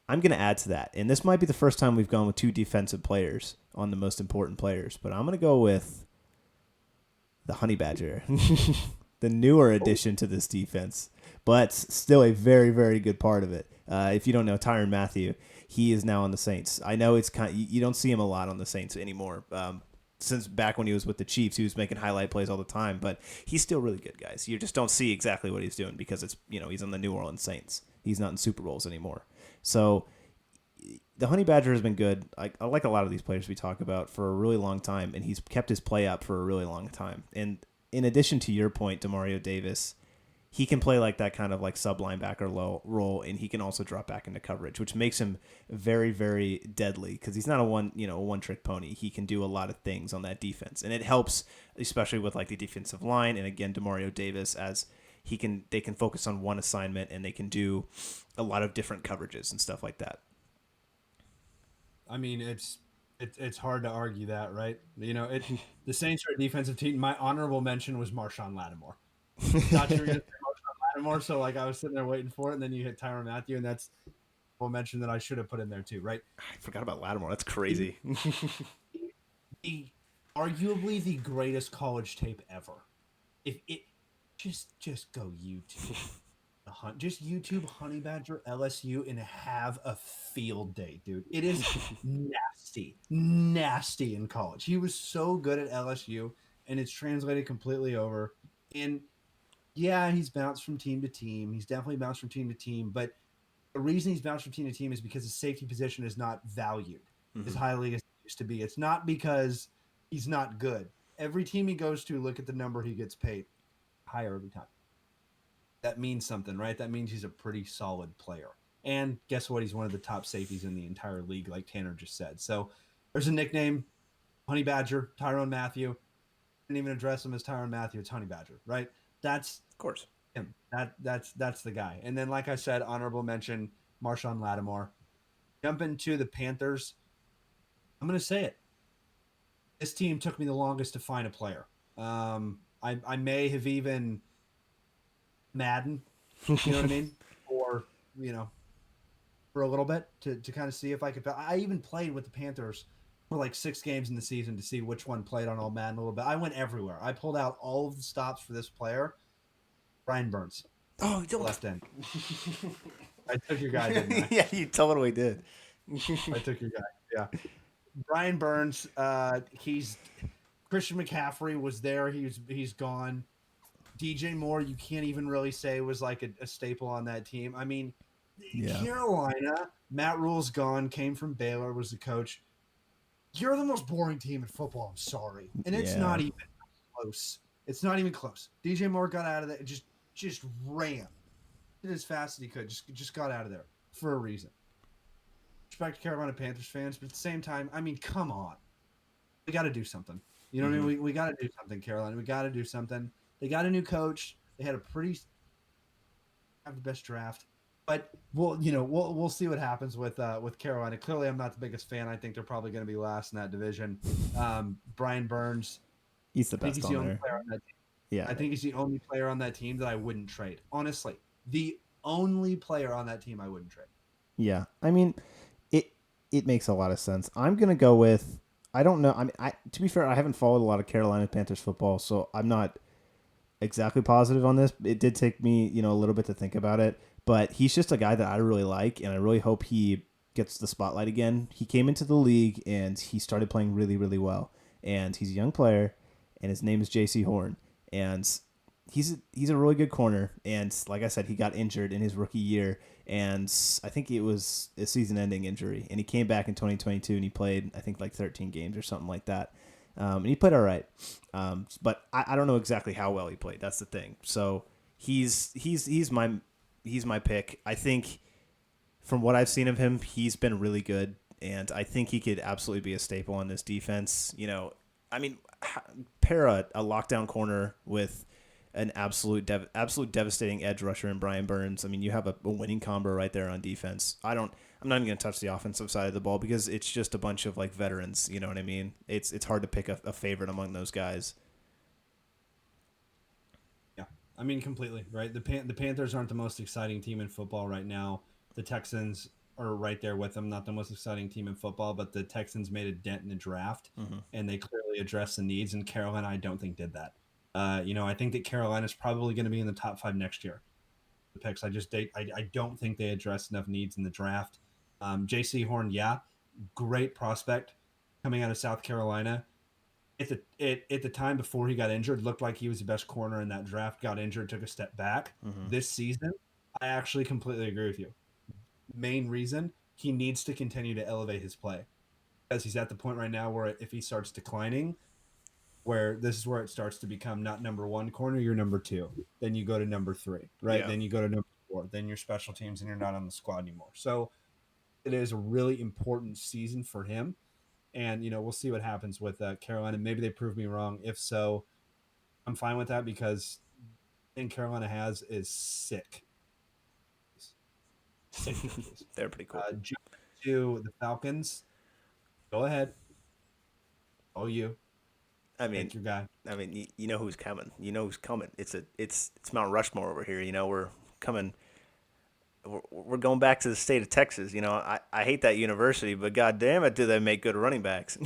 I'm gonna add to that. And this might be the first time we've gone with two defensive players on the most important players, but I'm gonna go with the Honey Badger, the newer addition to this defense, but still a very, very good part of it. If you don't know, Tyrann Mathieu, he is now on the Saints. I know it's you don't see him a lot on the Saints anymore. Since back when he was with the Chiefs, he was making highlight plays all the time, but he's still really good, guys. You just don't see exactly what he's doing because he's on the New Orleans Saints. He's not in Super Bowls anymore. So the Honey Badger has been good. I like a lot of these players we talk about for a really long time, and he's kept his play up for a really long time. And in addition to your point, Demario Davis, he can play like that kind of like sub linebacker role, and he can also drop back into coverage, which makes him very, very deadly because he's not a one trick pony. He can do a lot of things on that defense, and it helps, especially with like the defensive line. And again, Demario Davis, as they can focus on one assignment and they can do a lot of different coverages and stuff like that. I mean, it's hard to argue that, right? The Saints are a defensive team. My honorable mention was Marshawn Lattimore. Not sure you're gonna say Marshawn Lattimore, so like I was sitting there waiting for it, and then you hit Tyrann Mathieu, and that's a mention that I should have put in there too, right? I forgot about Lattimore. That's crazy. Arguably the greatest college tape ever. If it just go YouTube. Just YouTube Honey Badger LSU and have a field day, dude. It is nasty in college. He was so good at LSU, and it's translated completely over. And yeah, he's bounced from team to team. He's definitely bounced from team to team. But the reason he's bounced from team to team is because his safety position is not valued as highly as it used to be. It's not because he's not good. Every team he goes to, look at the number he gets paid. Higher every time. That means something, right? That means he's a pretty solid player. And guess what? He's one of the top safeties in the entire league, like Tanner just said. So there's a nickname, Honey Badger, Tyrann Mathieu. Didn't even address him as Tyrann Mathieu. It's Honey Badger, right? That's of course him. That's the guy. And then, like I said, honorable mention, Marshawn Lattimore. Jump into the Panthers. I'm going to say it. This team took me the longest to find a player. I may have even Madden. You know what I mean? Or you know, for a little bit to kind of see if I could. I even played with the Panthers for like 6 games in the season to see which one played on All Madden a little bit. I went everywhere. I pulled out all of the stops for this player, Brian Burns, Oh, don't. left end. I took your guy, didn't I? Yeah, you totally did. I took your guy. Yeah, Brian Burns. He's Christian McCaffrey was there. He's gone. DJ Moore, you can't even really say was like a staple on that team. I mean, Yeah. Carolina, Matt Rule's gone, came from Baylor, was the coach. You're the most boring team in football. I'm sorry, and it's Yeah. not even close. It's not even close. DJ Moore got out of there, just ran, did as fast as he could. Just got out of there for a reason. Respect to Carolina Panthers fans, but at the same time, I mean, come on, we got to do something. You know what I mean? We got to do something, Carolina. We got to do something. They got a new coach. They had a pretty have the best draft. But we'll see what happens with Carolina. Clearly, I'm not the biggest fan. I think they're probably going to be last in that division. Brian Burns, He's the I think best he's the on only there. player on that team. Yeah. I think he's the only player on that team that I wouldn't trade. Honestly, the only player on that team I wouldn't trade. Yeah. I mean, it makes a lot of sense. I'm gonna go with. I don't know. I mean, to be fair, I haven't followed a lot of Carolina Panthers football, so I'm not exactly positive on this. It did take me, a little bit to think about it, but he's just a guy that I really like, and I really hope he gets the spotlight again. He came into the league and he started playing really, really well, and he's a young player, and his name is J.C. Horn, and he's a really good corner. And like I said, he got injured in his rookie year, and I think it was a season-ending injury, and he came back in 2022 and he played, I think, like 13 games or something like that. And he played all right, but I don't know exactly how well he played. That's the thing. So he's my pick. I think from what I've seen of him, he's been really good, and I think he could absolutely be a staple on this defense. I mean, pair a lockdown corner with an absolute devastating edge rusher in Brian Burns. I mean, you have a winning combo right there on defense. I'm not even going to touch the offensive side of the ball because it's just a bunch of like veterans. You know what I mean? It's hard to pick a favorite among those guys. Yeah, I mean, completely right. The Panthers aren't the most exciting team in football right now. The Texans are right there with them. Not the most exciting team in football, but the Texans made a dent in the draft, and they clearly addressed the needs. And Carolina, I don't think did that. I think that Carolina's probably going to be in the top 5 next year. The picks, I don't think they addressed enough needs in the draft. J.C. Horn, yeah, great prospect coming out of South Carolina. At the time before he got injured, looked like he was the best corner in that draft. Got injured, took a step back. This season, I actually completely agree with you. Main reason, he needs to continue to elevate his play because he's at the point right now where if he starts declining, where this is where it starts to become not number 1 corner, you're number 2. Then you go to number 3, right? Yeah. Then you go to number 4. Then you're special teams and you're not on the squad anymore. So it is a really important season for him. And, we'll see what happens with Carolina. Maybe they prove me wrong. If so, I'm fine with that because the thing Carolina has is sick. Sick. They're pretty cool. Jump to the Falcons. Go ahead. Oh, you. I mean, Pick your guy. you know who's coming. You know who's coming. It's Mount Rushmore over here. We're coming. We're going back to the state of Texas. I hate that university, but god damn it, do they make good running backs?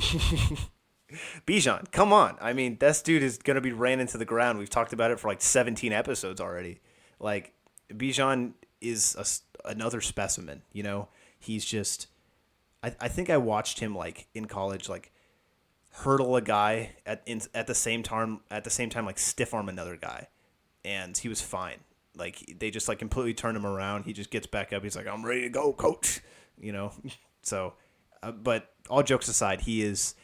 Bijan, come on. I mean, this dude is going to be ran into the ground. We've talked about it for like 17 episodes already. Like, Bijan is another specimen. He's just. I think I watched him like in college, like hurdle a guy at the same time like stiff arm another guy, and he was fine. Like they just like completely turned him around. He just gets back up. He's like, I'm ready to go, coach. So, but all jokes aside, he is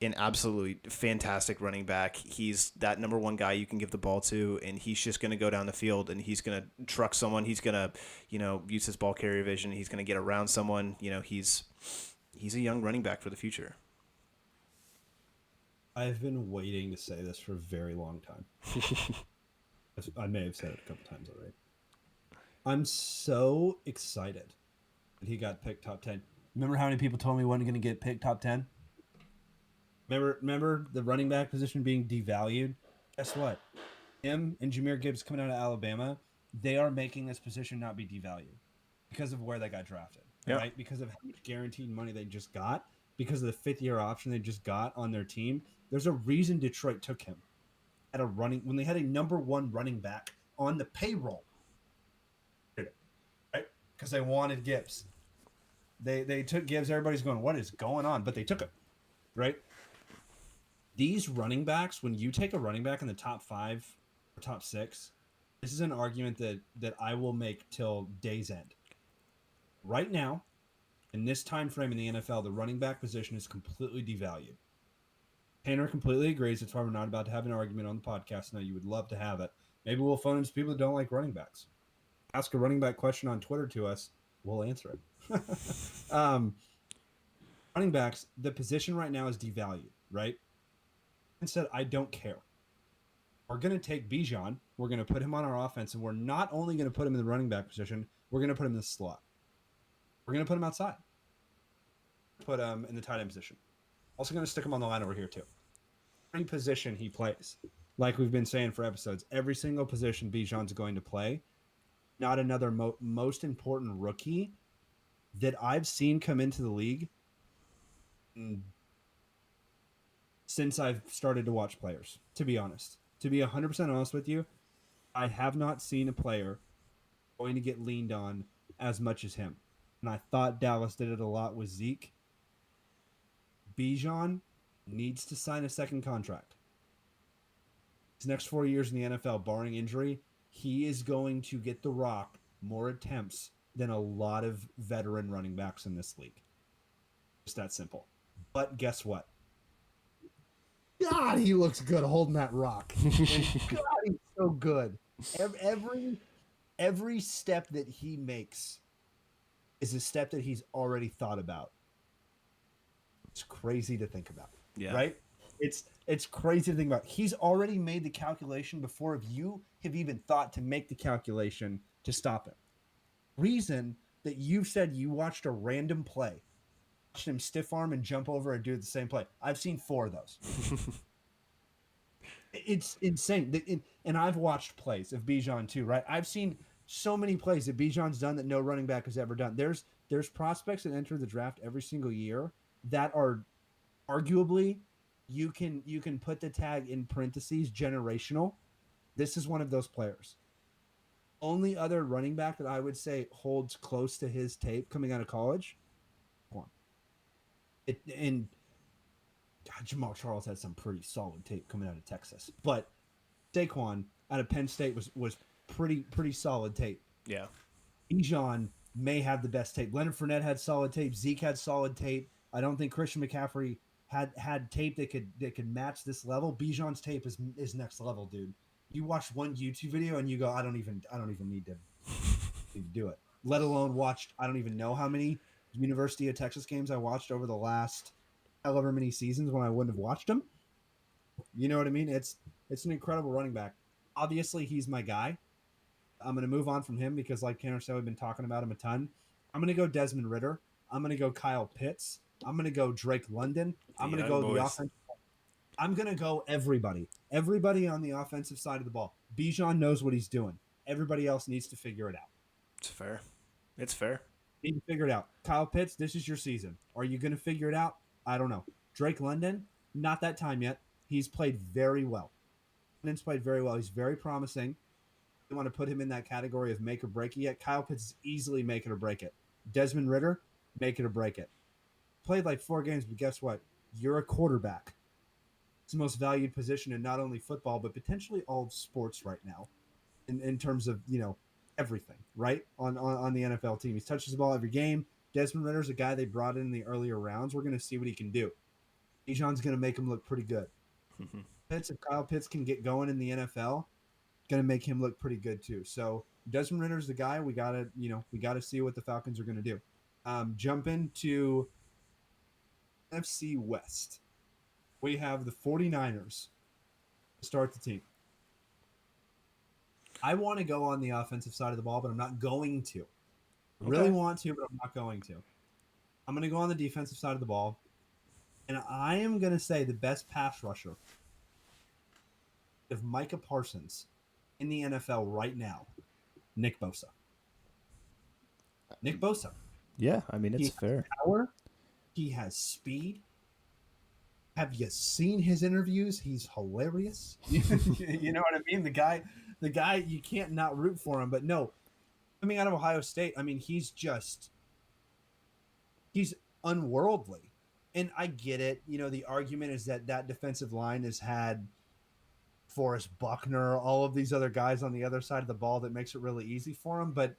an absolutely fantastic running back. He's that number 1 guy you can give the ball to, and he's just going to go down the field and he's going to truck someone. He's going to, use his ball carrier vision. He's going to get around someone. He's a young running back for the future. I've been waiting to say this for a very long time. I may have said it a couple times already. I'm so excited that he got picked top 10. Remember how many people told me he wasn't going to get picked top 10? Remember the running back position being devalued? Guess what? Him and Jahmyr Gibbs coming out of Alabama, they are making this position not be devalued because of where they got drafted, Yeah. right? Because of how much guaranteed money they just got, because of the fifth-year option they just got on their team. There's a reason Detroit took him at a running when they had a number one running back on the payroll, right? Because they wanted Gibbs. They took Gibbs. Everybody's going, what is going on? But they took him, right? These running backs, when you take a running back in the top 5 or top 6, this is an argument that I will make till day's end. Right now, in this time frame in the NFL, the running back position is completely devalued. Tanner completely agrees. That's why we're not about to have an argument on the podcast. Now, you would love to have it. Maybe we'll phone in some people that don't like running backs. Ask a running back question on Twitter to us. We'll answer it. Running backs, the position right now is devalued, right? Instead, I don't care. We're going to take Bijan. We're going to put him on our offense, and we're not only going to put him in the running back position, we're going to put him in the slot. We're going to put him outside. Put him in the tight end position. Also going to stick him on the line over here, too. Every position he plays, like we've been saying for episodes, every single position Bijan's going to play. Not another most important rookie that I've seen come into the league since I've started to watch players, to be honest. To be 100% honest with you, I have not seen a player going to get leaned on as much as him. And I thought Dallas did it a lot with Zeke. Bijan needs to sign a second contract. His next 4 years in the NFL, barring injury, he is going to get the rock more attempts than a lot of veteran running backs in this league. Just that simple. But guess what? God, he looks good holding that rock. And God, he's so good. Every step that he makes is a step that he's already thought about. It's crazy to think about. Yeah. Right? It's crazy to think about. He's already made the calculation before you have even thought to make the calculation to stop him. Reason that you said you watched a random play, watched him stiff arm and jump over and do the same play. I've seen 4 of those. It's insane. And I've watched plays of Bijan too, right? I've seen so many plays that Bijan's done that no running back has ever done. There's prospects that enter the draft every single year that are arguably you can put the tag in parentheses generational. This is one of those players. Only other running back that I would say holds close to his tape coming out of college. And God, Jamal Charles had some pretty solid tape coming out of Texas, but Saquon out of Penn State was pretty solid tape. Yeah. Bijan may have the best tape. Leonard Fournette had solid tape. Zeke had solid tape. I don't think Christian McCaffrey had tape that could match this level. Bijan's tape is next level, dude. You watch one YouTube video and you go, I don't even need to do it. Let alone watched, I don't even know how many University of Texas games I watched over the last however many seasons when I wouldn't have watched them. You know what I mean? It's an incredible running back. Obviously, he's my guy. I'm going to move on from him because, like Tanner said, we've been talking about him a ton. I'm going to go Desmond Ridder. I'm going to go Kyle Pitts. I'm going to go Drake London. I'm going to go the offense. I'm going to go everybody. Everybody on the offensive side of the ball. Bijan knows what he's doing. Everybody else needs to figure it out. It's fair. It's fair. You need to figure it out. Kyle Pitts, this is your season. Are you going to figure it out? I don't know. Drake London, not that time yet. He's played very well. London's played very well. He's very promising. You want to put him in that category of make or break it yet. Kyle Pitts is easily make it or break it. Desmond Ridder, make it or break it. Played like 4 games, but guess what? You're a quarterback. It's the most valued position in not only football, but potentially all of sports right now in terms of, everything, right? On the NFL team. He touches the ball every game. Desmond Ridder's a guy they brought in the earlier rounds. We're going to see what he can do. Bijan's going to make him look pretty good. Pitts, if Kyle Pitts can get going in the NFL, going to make him look pretty good too. So Desmond Ridder's the guy. We got to see what the Falcons are going to do. Jump into NFC West. We have the 49ers to start the team. I want to go on the offensive side of the ball, but I'm not going to. I really want to, but I'm not going to. I'm going to go on the defensive side of the ball, and I am going to say the best pass rusher of Micah Parsons in the NFL right now Nick Bosa. Nick Bosa. Yeah, I mean, He it's has fair. power. He has speed. Have you seen his interviews? He's hilarious. You know what I mean? The guy, you can't not root for him. But no, coming out of Ohio State, I mean, he's unworldly. And I get it. You know, the argument is that defensive line has had Forrest Buckner, all of these other guys on the other side of the ball that makes it really easy for him. But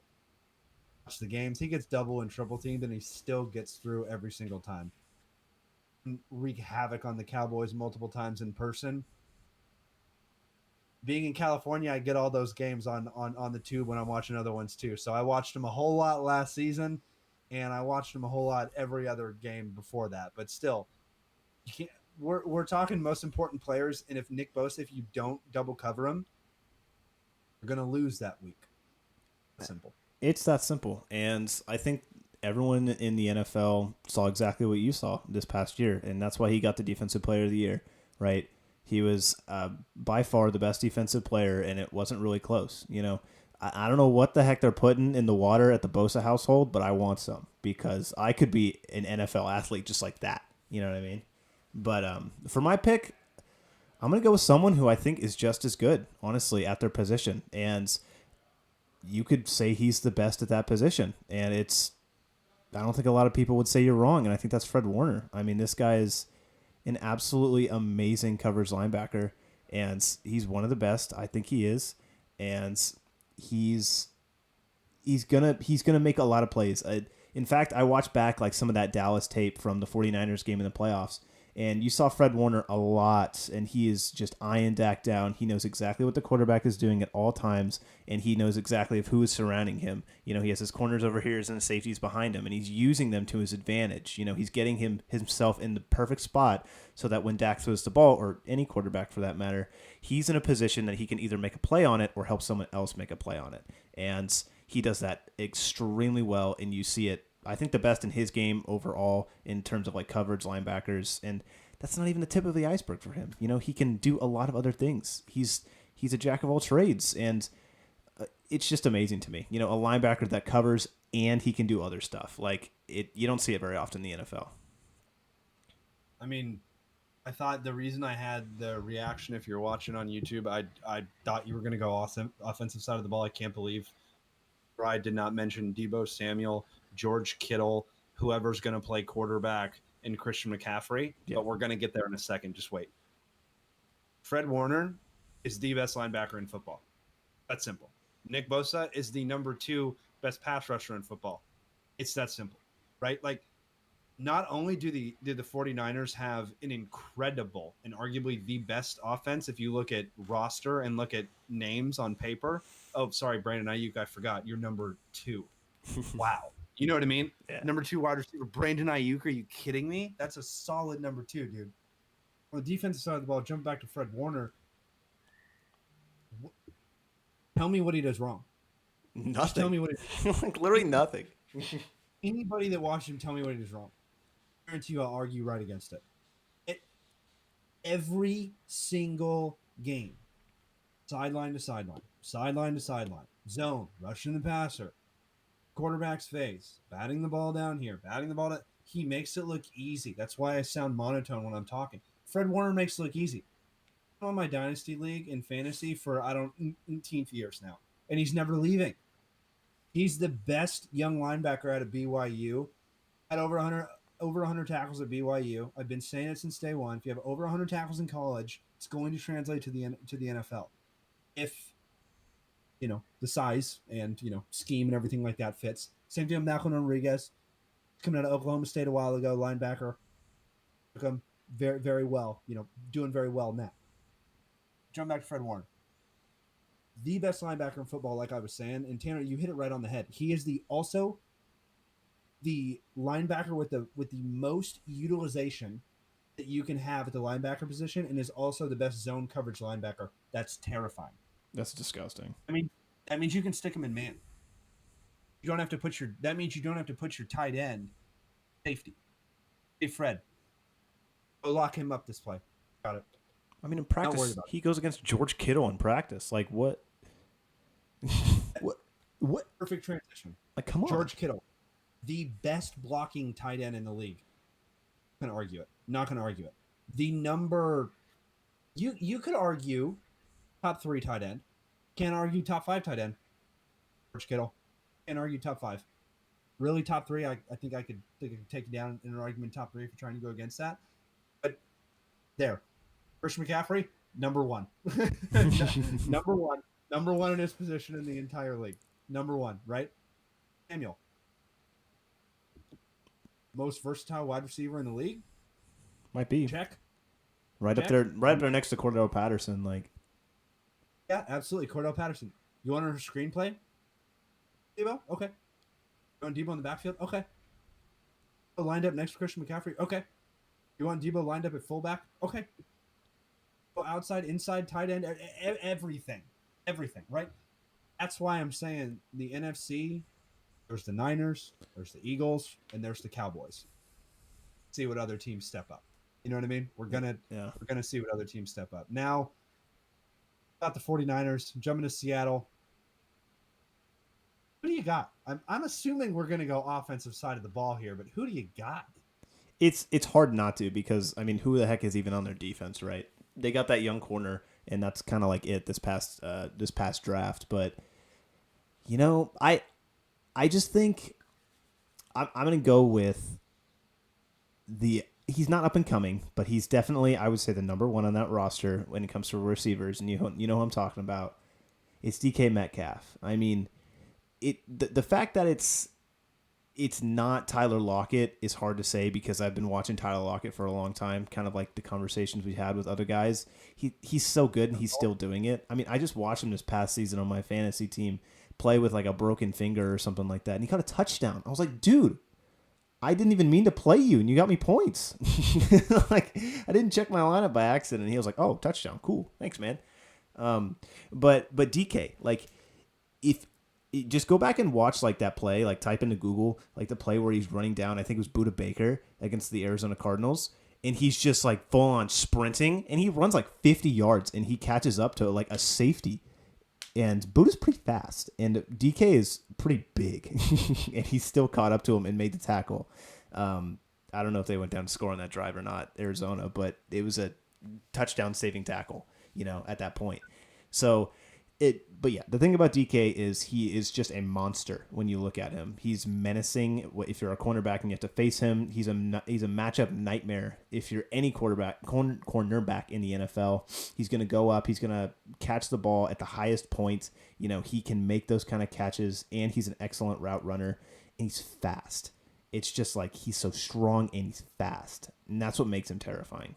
watch the games. He gets double and triple teamed, and he still gets through every single time. Wreak havoc on the Cowboys multiple times in person. Being in California, I get all those games on the tube when I'm watching other ones too. So I watched them a whole lot last season, and I watched them a whole lot every other game before that. But still, you can't. We're talking most important players, and if Nick Bosa, if you don't double cover him, you're gonna lose that week. Simple. It's that simple. And I think everyone in the NFL saw exactly what you saw this past year. And that's why he got the Defensive Player of the Year, right? He was by far the best defensive player, and it wasn't really close. You know, I don't know what the heck they're putting in the water at the Bosa household, but I want some because I could be an NFL athlete just like that. You know what I mean? But for my pick, I'm going to go with someone who I think is just as good, honestly, at their position. And you could say he's the best at that position. And I don't think a lot of people would say you're wrong. And I think that's Fred Warner. I mean, this guy is an absolutely amazing coverage linebacker. And he's one of the best. I think he is. And he's gonna make a lot of plays. In fact, I watched back like some of that Dallas tape from the 49ers game in the playoffs, and you saw Fred Warner a lot, and he is just eyeing Dak down. He knows exactly what the quarterback is doing at all times, and he knows exactly who is surrounding him. You know, he has his corners over here and the safeties behind him, and he's using them to his advantage. You know, he's getting himself in the perfect spot so that when Dak throws the ball, or any quarterback for that matter, he's in a position that he can either make a play on it or help someone else make a play on it. And he does that extremely well, and you see it, I think, the best in his game overall in terms of like coverage, linebackers, and that's not even the tip of the iceberg for him. You know, he can do a lot of other things. He's a jack of all trades, and it's just amazing to me. You know, a linebacker that covers and he can do other stuff. Like you don't see it very often in the NFL. I mean, I thought the reason I had the reaction, if you're watching on YouTube, I thought you were going to go offensive side of the ball. I can't believe I did not mention Deebo Samuel, George Kittle, whoever's going to play quarterback, and Christian McCaffrey. Yeah. But we're going to get there in a second. Just wait. Fred Warner is the best linebacker in football. That's simple. Nick Bosa is the number 2 best pass rusher in football. It's that simple, right? Like, not only do the 49ers have an incredible and arguably the best offense, if you look at roster and look at names on paper. Oh, sorry, Brandon Ayuk, I forgot. You're number 2. Wow. You know what I mean? Yeah. Number 2 wide receiver, Brandon Ayuk. Are you kidding me? That's a solid number 2, dude. On the defensive side of the ball, jump back to Fred Warner. Tell me what he does wrong. Nothing. Just tell me what like literally nothing. Anybody that watched him, tell me what he does wrong. I guarantee you I'll argue right against it. Every single game, sideline to sideline, sideline to sideline, zone, rushing the passer, quarterback's face, batting the ball down here, batting the ball down. He makes it look easy. That's why I sound monotone when I'm talking. Fred Warner makes it look easy. I'm on my dynasty league in fantasy for 18th years now, and he's never leaving. He's the best young linebacker out of BYU. Had over 100 tackles at BYU. I've been saying it since day one. If you have over 100 tackles in college, it's going to translate to the NFL. If the size and scheme and everything like that fits. Same thing with Malcolm Rodriguez, coming out of Oklahoma State a while ago, linebacker. Took him very, very well. Doing very well now. Jump back to Fred Warner. The best linebacker in football, like I was saying, and Tanner, you hit it right on the head. He is also the linebacker with the most utilization that you can have at the linebacker position, and is also the best zone coverage linebacker. That's terrifying. That's disgusting. I mean, that means you can stick him in man. You don't have to put your. That means you don't have to put your tight end safety. Hey, Fred, go lock him up this play. Got it. I mean, in practice, he goes against George Kittle in practice. Like, what? What? What? Perfect transition. Like, come on. George Kittle, the best blocking tight end in the league. Not gonna argue it. Not gonna argue it. The number you could argue top 3 tight end. Can't argue top 5 tight end. George Kittle. Can't argue top 5. Really top 3. I think I could take you down in an argument top 3 if you're trying to go against that. But there, Christian McCaffrey, number 1. number 1. Number 1 in his position in the entire league. Number 1, right? Samuel, most versatile wide receiver in the league. Might be. Check. Right up there next to Cordell Patterson. Like, yeah, absolutely. Cordell Patterson. You want her screenplay? Debo? Okay. You want Debo in the backfield? Okay. Lined up next to Christian McCaffrey? Okay. You want Debo lined up at fullback? Okay. Go outside, inside, tight end, everything. Everything, right? That's why I'm saying the NFC, there's the Niners, there's the Eagles, and there's the Cowboys. See what other teams step up. You know what I mean? We're gonna see what other teams step up. Now, about the 49ers, jumping to Seattle. Who do you got? I'm assuming we're gonna go offensive side of the ball here, but who do you got? It's hard not to, because I mean, who the heck is even on their defense, right? They got that young corner, and that's kind of like it this past draft. But you know, I just think I'm gonna go with he's not up and coming, but he's definitely, I would say, the number 1 on that roster when it comes to receivers, and you know who I'm talking about. It's DK Metcalf. I mean, the fact that it's not Tyler Lockett is hard to say, because I've been watching Tyler Lockett for a long time, kind of like the conversations we had with other guys. He's so good, and he's still doing it. I mean, I just watched him this past season on my fantasy team play with like a broken finger or something like that, and he got a touchdown. I was like, dude, I didn't even mean to play you, and you got me points. Like, I didn't check my lineup by accident, and he was like, "Oh, touchdown, cool, thanks, man." But DK, like, if just go back and watch like that play, like type into Google like the play where he's running down, I think it was Buda Baker against the Arizona Cardinals, and he's just like full on sprinting, and he runs like 50 yards, and he catches up to like a safety. And Buda's pretty fast, and DK is pretty big, and he still caught up to him and made the tackle. I don't know if they went down to score on that drive or not, Arizona, but it was a touchdown-saving tackle, at that point. But yeah, the thing about DK is he is just a monster when you look at him. He's menacing. If you're a cornerback and you have to face him, he's a matchup nightmare. If you're any cornerback in the NFL, he's going to go up. He's going to catch the ball at the highest point. He can make those kind of catches, and he's an excellent route runner, and he's fast. It's just like he's so strong and he's fast, and that's what makes him terrifying.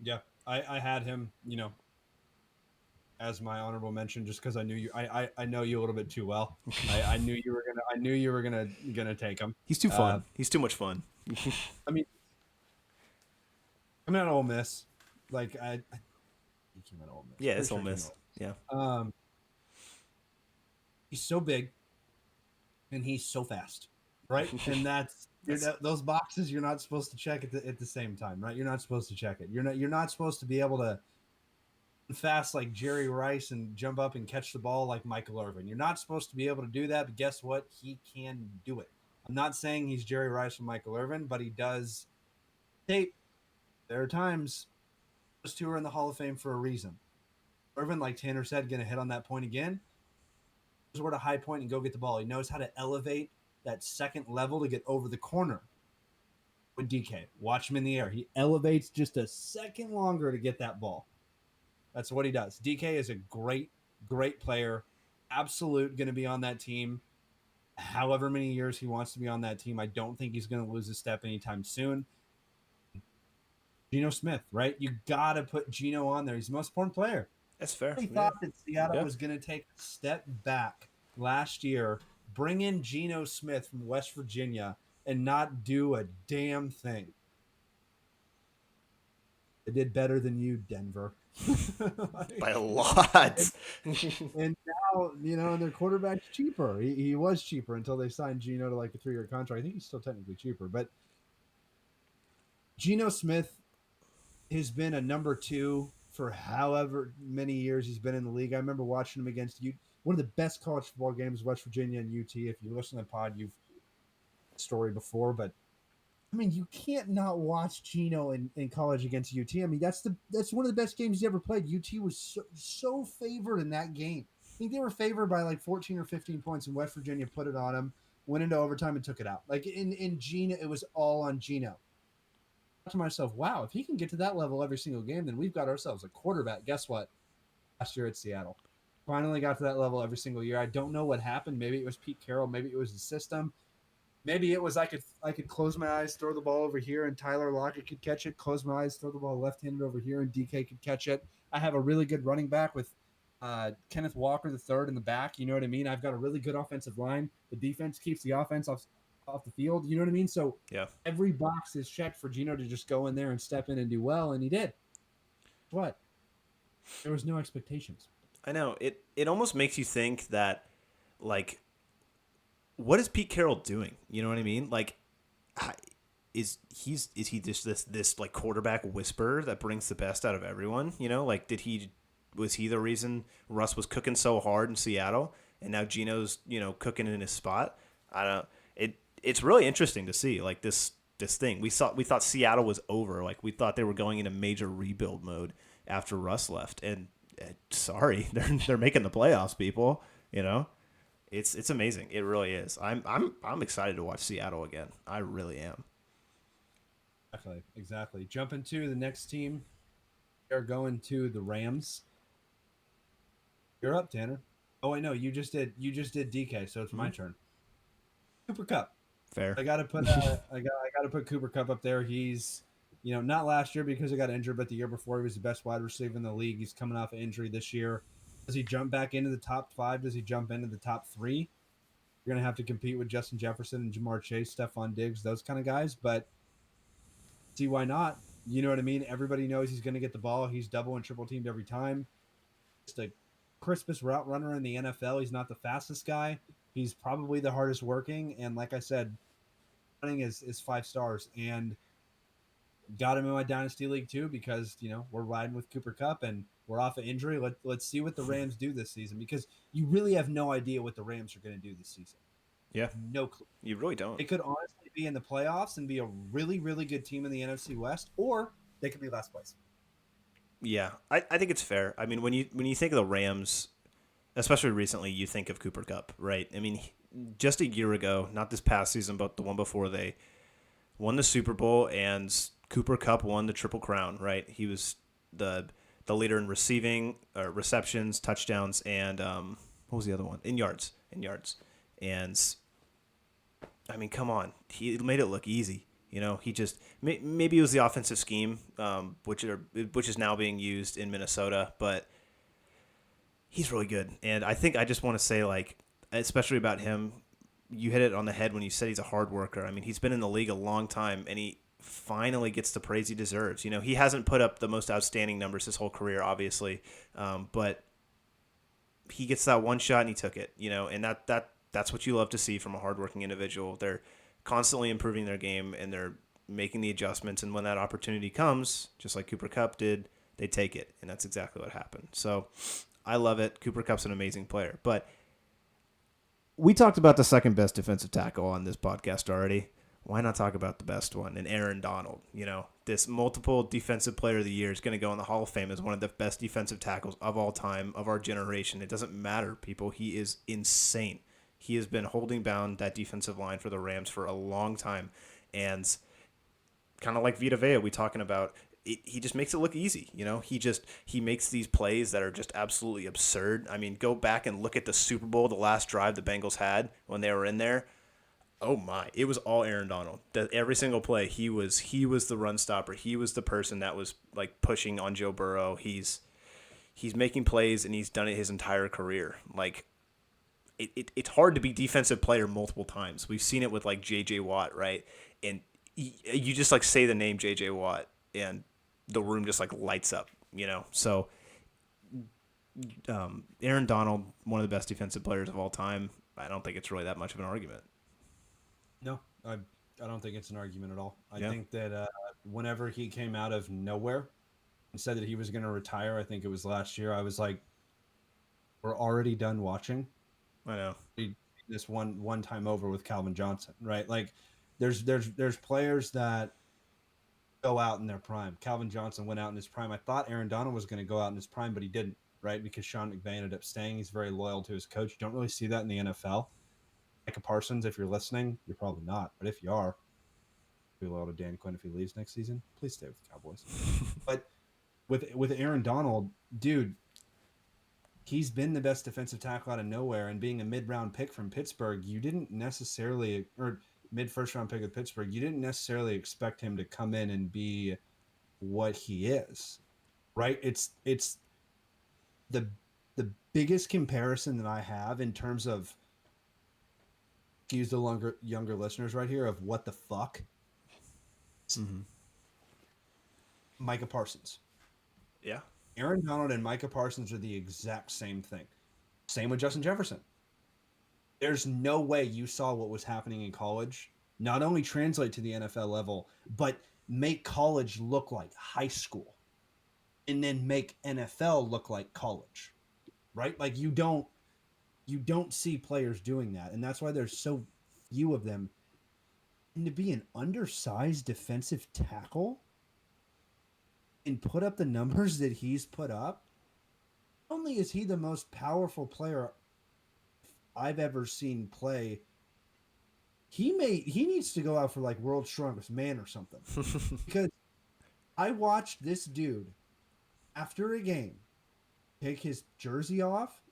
Yeah, I had him, as my honorable mention, just because I knew you. I know you a little bit too well. I knew you were gonna take him. He's too fun. He's too much fun. I mean, I'm at Ole Miss. Like he came out of Ole Miss. Yeah, it's Ole Miss. Yeah. He's so big, and he's so fast, right? And that's those boxes you're not supposed to check at the same time, right? You're not supposed to check it. You're not supposed to be able to fast like Jerry Rice and jump up and catch the ball like Michael Irvin. You're not supposed to be able to do that, but guess what? He can do it. I'm not saying he's Jerry Rice and Michael Irvin, but he does tape. There are times those two are in the Hall of Fame for a reason. Irvin, like Tanner said, going to hit on that point again. He knows where to high point and go get the ball. He knows how to elevate that second level to get over the corner. With DK, watch him in the air. He elevates just a second longer to get that ball. That's what he does. DK is a great, great player. Absolute going to be on that team. However many years he wants to be on that team, I don't think he's going to lose a step anytime soon. Geno Smith, right? You got to put Geno on there. He's the most important player. That's fair. I thought that Seattle was going to take a step back last year, bring in Geno Smith from West Virginia, and not do a damn thing. They did better than you, Denver. By a lot. And now, and their quarterback's cheaper. He was cheaper until they signed Geno to like a 3-year contract. I think he's still technically cheaper. But Geno Smith has been a number 2 for however many years he's been in the league. I remember watching him against one of the best college football games, West Virginia and UT. If you listen to the pod, you've story before, but I mean, you can't not watch Geno in college against UT. I mean, that's one of the best games he ever played. UT was so favored in that game. I think they were favored by like 14 or 15 points, and West Virginia put it on him, went into overtime, and took it out. Like in Geno, it was all on Geno. I thought to myself, wow, if he can get to that level every single game, then we've got ourselves a quarterback. Guess what? Last year at Seattle, finally got to that level every single year. I don't know what happened. Maybe it was Pete Carroll. Maybe it was the system. Maybe it was I could close my eyes, throw the ball over here, and Tyler Lockett could catch it. Close my eyes, throw the ball left-handed over here, and DK could catch it. I have a really good running back with Kenneth Walker the third in the back. You know what I mean? I've got a really good offensive line. The defense keeps the offense off the field. You know what I mean? So Yeah. every box is checked for Geno to just go in there and step in and do well, and he did. What? There was no expectations. I know. It almost makes you think that, like, what is Pete Carroll doing? You know what I mean? Like, is he just this like quarterback whisperer that brings the best out of everyone? You know, like was he the reason Russ was cooking so hard in Seattle, and now Geno's cooking in his spot? I don't. It's really interesting to see like this thing. We thought Seattle was over. Like we thought they were going into major rebuild mode after Russ left, and sorry, they're making the playoffs, people. You know. It's amazing. It really is. I'm excited to watch Seattle again. I really am. Exactly. Jumping to the next team. They're going to the Rams. You're up, Tanner. Oh wait, no, you just did DK, so it's my turn. Cooper Kupp. Fair. I gotta put Cooper Kupp up there. He's not last year because he got injured, but the year before he was the best wide receiver in the league. He's coming off an injury this year. Does he jump back into the top 5? Does he jump into the top 3? You're going to have to compete with Justin Jefferson and Jamar Chase, Stephon Diggs, those kind of guys. But see, why not? You know what I mean? Everybody knows he's going to get the ball. He's double and triple teamed every time. Just a crispest route runner in the NFL. He's not the fastest guy. He's probably the hardest working. And like I said, running is 5 stars. And got him in my dynasty league too because we're riding with Cooper Kupp and we're off of injury. Let's see what the Rams do this season because you really have no idea what the Rams are going to do this season. Yeah, no clue. You really don't. They could honestly be in the playoffs and be a really, really good team in the NFC West, or they could be last place. Yeah, I think it's fair. I mean, when you think of the Rams, especially recently, you think of Cooper Kupp, right? I mean, just a year ago, not this past season, but the one before, they won the Super Bowl and Cooper Kupp won the Triple Crown, right? He was the leader in receptions, touchdowns, and what was the other one? In yards. And I mean, come on, he made it look easy. He just maybe it was the offensive scheme, which is now being used in Minnesota, but he's really good. And I think I just want to say, like, especially about him, you hit it on the head when you said he's a hard worker. I mean, he's been in the league a long time, and he finally gets the praise he deserves. He hasn't put up the most outstanding numbers his whole career, obviously, but he gets that one shot and he took it. And that's what you love to see from a hardworking individual. They're constantly improving their game and they're making the adjustments. And when that opportunity comes, just like Cooper Kupp did, they take it, and that's exactly what happened. So I love it. Cooper Kupp's an amazing player, but we talked about the second best defensive tackle on this podcast already. Why not talk about the best one? And Aaron Donald, this multiple defensive player of the year is going to go in the Hall of Fame as one of the best defensive tackles of all time, of our generation. It doesn't matter, people. He is insane. He has been holding down that defensive line for the Rams for a long time. And kind of like Vita Vea we talking about, he just makes it look easy. He makes these plays that are just absolutely absurd. I mean, go back and look at the Super Bowl, the last drive the Bengals had when they were in there. Oh my! It was all Aaron Donald. Every single play, he was the run stopper. He was the person that was like pushing on Joe Burrow. He's making plays, and he's done it his entire career. Like it's hard to be defensive player multiple times. We've seen it with like J.J. Watt, right? And you just like say the name J.J. Watt, and the room just like lights up. So Aaron Donald, one of the best defensive players of all time. I don't think it's really that much of an argument. No, I don't think it's an argument at all. I think that whenever he came out of nowhere and said that he was going to retire, I think it was last year, I was like, we're already done watching. I know. This one time over with Calvin Johnson, right? Like there's players that go out in their prime. Calvin Johnson went out in his prime. I thought Aaron Donald was going to go out in his prime, but he didn't, right? Because Sean McVay ended up staying. He's very loyal to his coach. You don't really see that in the NFL. Micah Parsons, if you're listening, you're probably not, but if you are, be loyal to Dan Quinn if he leaves next season. Please stay with the Cowboys. But with Aaron Donald, dude, he's been the best defensive tackle out of nowhere, and being a mid-round pick from Pittsburgh, you didn't necessarily, or mid-first round pick of Pittsburgh, you didn't necessarily expect him to come in and be what he is, right? It's the the biggest comparison that I have in terms of, excuse the younger listeners right here, of what the fuck. Mm-hmm. Micah Parsons. Yeah. Aaron Donald and Micah Parsons are the exact same thing. Same with Justin Jefferson. There's no way you saw what was happening in college not only translate to the NFL level, but make college look like high school and then make NFL look like college, right? Like you don't see players doing that. And that's why there's so few of them. And to be an undersized defensive tackle and put up the numbers that he's put up, not only is he the most powerful player I've ever seen play, he needs to go out for like World's Strongest Man or something. Because I watched this dude after a game take his jersey off,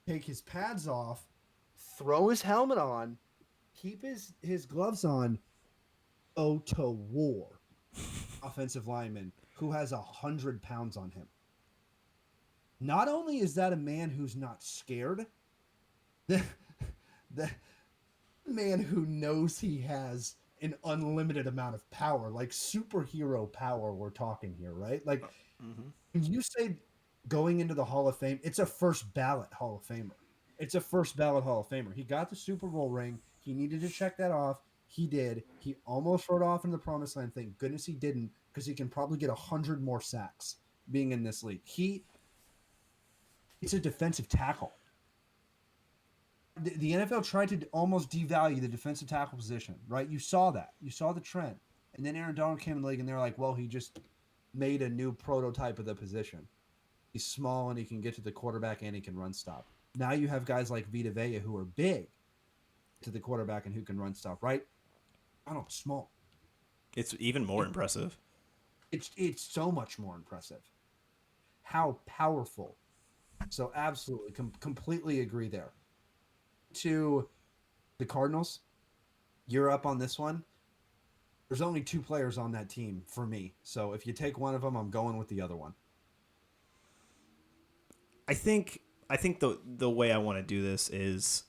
take his pads off, throw his helmet on, keep his gloves on, go to war. Offensive lineman who has 100 pounds on him. Not only is that a man who's not scared, the man who knows he has an unlimited amount of power, like superhero power we're talking here, right? Like when you say going into the Hall of Fame, it's a first ballot Hall of Famer. It's a first ballot Hall of Famer. He got the Super Bowl ring. He needed to check that off. He did. He almost rode off into the promised land. Thank goodness he didn't, because he can probably get 100 more sacks being in this league. It's a defensive tackle. The NFL tried to almost devalue the defensive tackle position, right? You saw that. You saw the trend. And then Aaron Donald came in the league, and they're like, well, he just made a new prototype of the position. He's small, and he can get to the quarterback, and he can run stop. Now you have guys like Vita Vea who are big to the quarterback and who can run stop, right? Donald's small. It's even more impressive. It's so much more impressive. How powerful. So absolutely, completely agree there. To the Cardinals, you're up on this one. There's only 2 players on that team for me. So if you take one of them, I'm going with the other one. I think the way I want to do this is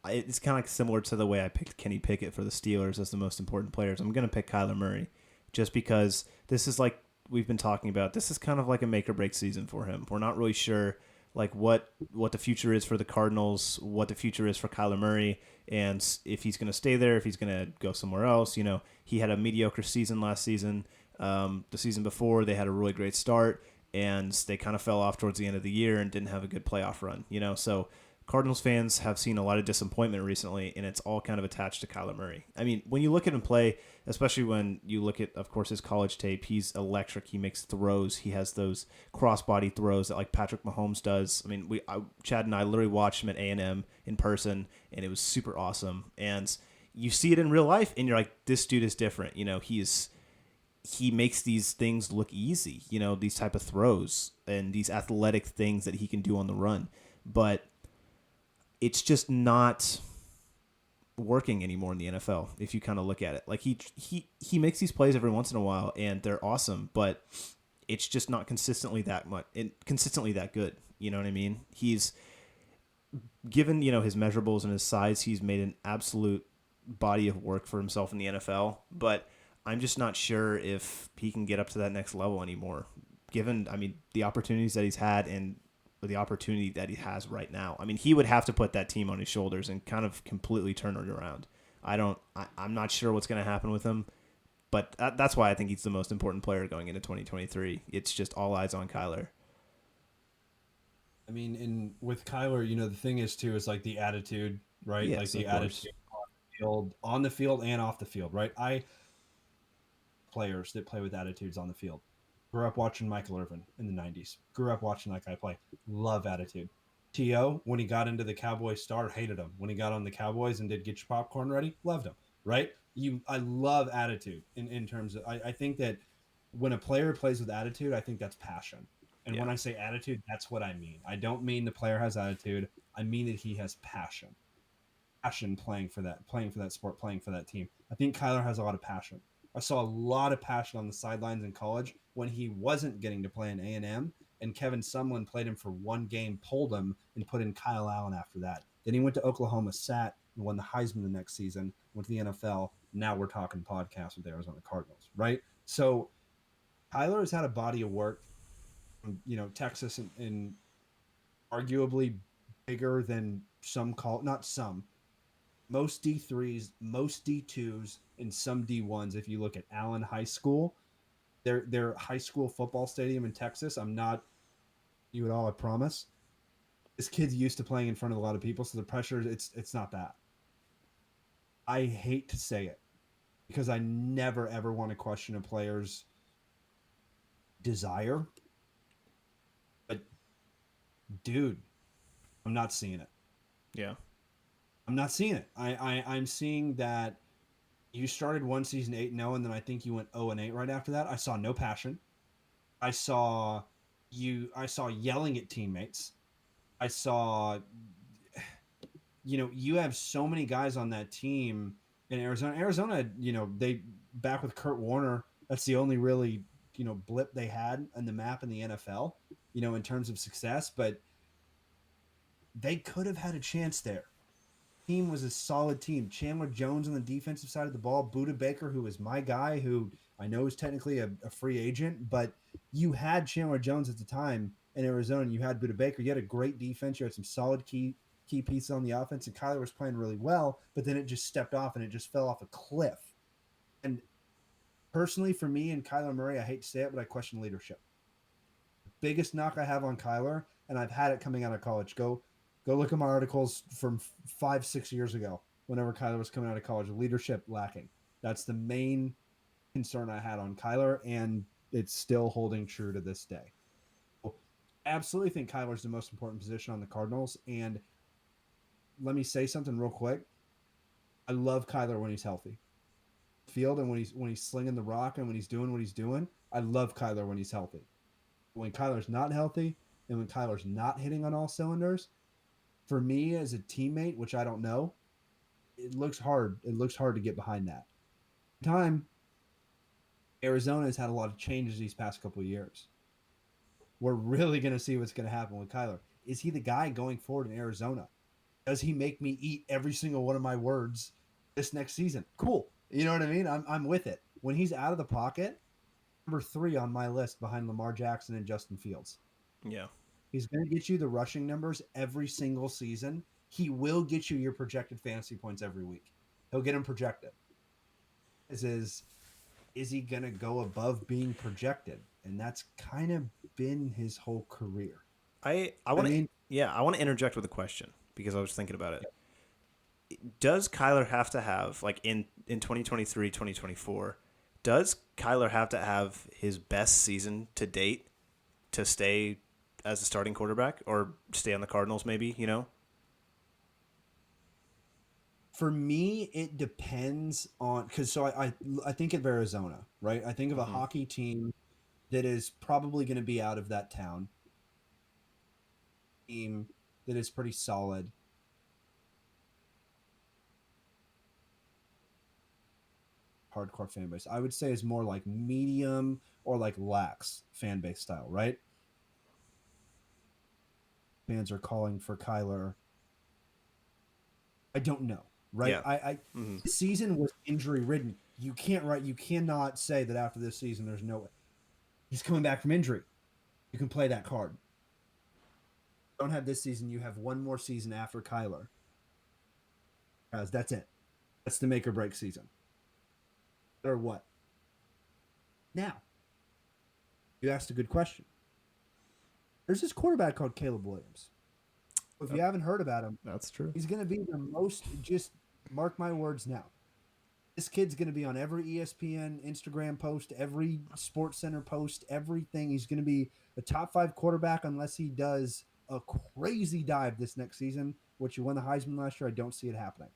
it's kind of like similar to the way I picked Kenny Pickett for the Steelers as the most important players. I'm going to pick Kyler Murray just because this is like we've been talking about. This is kind of like a make or break season for him. We're not really sure like what the future is for the Cardinals, what the future is for Kyler Murray, and if he's going to stay there, if he's going to go somewhere else. You know, he had a mediocre season last season. The season before, they had a really great start, and they kind of fell off towards the end of the year and didn't have a good playoff run. You know, so Cardinals fans have seen a lot of disappointment recently, and it's all kind of attached to Kyler Murray. I mean, when you look at him play, especially when you look at, of course, his college tape, he's electric. He makes throws. He has those crossbody throws that like Patrick Mahomes does. I mean, Chad and I literally watched him at A&M in person, and it was super awesome. And you see it in real life, and you're like, this dude is different. You know, he makes these things look easy, you know, these type of throws and these athletic things that he can do on the run. But it's just not working anymore in the NFL if you kind of look at it. Like he makes these plays every once in a while and they're awesome, but it's just not consistently that good. You know what I mean? He's given, you know, his measurables and his size, he's made an absolute body of work for himself in the NFL, but I'm just not sure if he can get up to that next level anymore, given, I mean, the opportunities that he's had and the opportunity that he has right now. I mean, he would have to put that team on his shoulders and kind of completely turn it around. I'm not sure what's going to happen with him, but that's why I think he's the most important player going into 2023. It's just all eyes on Kyler. I mean, in with Kyler, the thing is too is like the attitude, right? Like Yes, the of course. attitude on the field and off the field, right? I players that play with attitudes on the field. Grew up watching Michael Irvin in the '90s. Grew up watching that guy play. Love attitude. To when he got into the Cowboys star, hated him. When he got on the Cowboys and did get your popcorn ready, loved him. Right? I love attitude in terms of I think that when a player plays with attitude, I think that's passion. And Yeah. when I say attitude, that's what I mean. I don't mean the player has attitude. I mean that he has passion playing for that sport, playing for that team. I think Kyler has a lot of passion. I saw a lot of passion on the sidelines in college when he wasn't getting to play in A&M, and Kevin Sumlin played him for one game, pulled him, and put in Kyle Allen after that. Then he went to Oklahoma, sat, and won the Heisman the next season, went to the NFL. Now we're talking podcast with the Arizona Cardinals, right? So Kyler has had a body of work, Texas and arguably bigger than some call, not some, most D3s, most D2s, and some D1s. If you look at Allen High School, their high school football stadium in Texas, I'm not you at all, I promise. This kid's used to playing in front of a lot of people, so the pressure it's not that. I hate to say it because I never ever want to question a player's desire, but dude, I'm not seeing it. Yeah. I'm not seeing it. I'm seeing that you started one season 8-0, and then I think you went 0-8 right after that. I saw no passion. I saw I saw yelling at teammates. I saw you have so many guys on that team in Arizona. Arizona, they back with Kurt Warner, that's the only really, blip they had on the map in the NFL, in terms of success, but they could have had a chance there. Team was a solid team. Chandler Jones on the defensive side of the ball, Buda Baker, who is my guy, who I know is technically a free agent, but you had Chandler Jones at the time in Arizona. You had Buda Baker. You had a great defense. You had some solid key pieces on the offense, and Kyler was playing really well, but then it just stepped off and it just fell off a cliff. And personally, for me and Kyler Murray, I hate to say it, but I question leadership. Biggest knock I have on Kyler, and I've had it coming out of college. Go look at my articles from 5-6 years ago. Whenever Kyler was coming out of college, leadership lacking. That's the main concern I had on Kyler, and it's still holding true to this day. I absolutely think Kyler's the most important position on the Cardinals. And let me say something real quick. I love Kyler when he's healthy. Field and when he's slinging the rock and when he's doing what he's doing, I love Kyler when he's healthy. When Kyler's not healthy and when Kyler's not hitting on all cylinders, for me as a teammate, which I don't know, it looks hard. It looks hard to get behind that. Time, Arizona has had a lot of changes these past couple of years. We're really going to see what's going to happen with Kyler. Is he the guy going forward in Arizona? Does he make me eat every single one of my words this next season? Cool. You know what I mean? I'm with it. When he's out of the pocket, number 3 on my list behind Lamar Jackson and Justin Fields. Yeah. He's going to get you the rushing numbers every single season. He will get you your projected fantasy points every week. He'll get them projected. Is he going to go above being projected? And that's kind of been his whole career. I want to I want to interject with a question because I was thinking about it. Yeah. Does Kyler have to have, like in 2023, 2024, does Kyler have to have his best season to date to stay as a starting quarterback or stay on the Cardinals maybe, For me, it depends on because I think of Arizona, right? I think of a hockey team that is probably going to be out of that town. Team that is pretty solid. Hardcore fan base. I would say is more like medium or like lax fan base style, right? Fans are calling for Kyler. I don't know, right? Yeah. The season was injury ridden. You cannot say that after this season there's no way. He's coming back from injury. You can play that card. Don't have this season, you have one more season after Kyler. Guys, that's it. That's the make or break season. Or what? Now, you asked a good question. There's this quarterback called Caleb Williams. If you haven't heard about him, That's true. he's going to be the most, just mark my words now. This kid's going to be on every ESPN, Instagram post, every Sports Center post, everything. He's going to be a top 5 quarterback unless he does a crazy dive this next season, which he won the Heisman last year. I don't see it happening.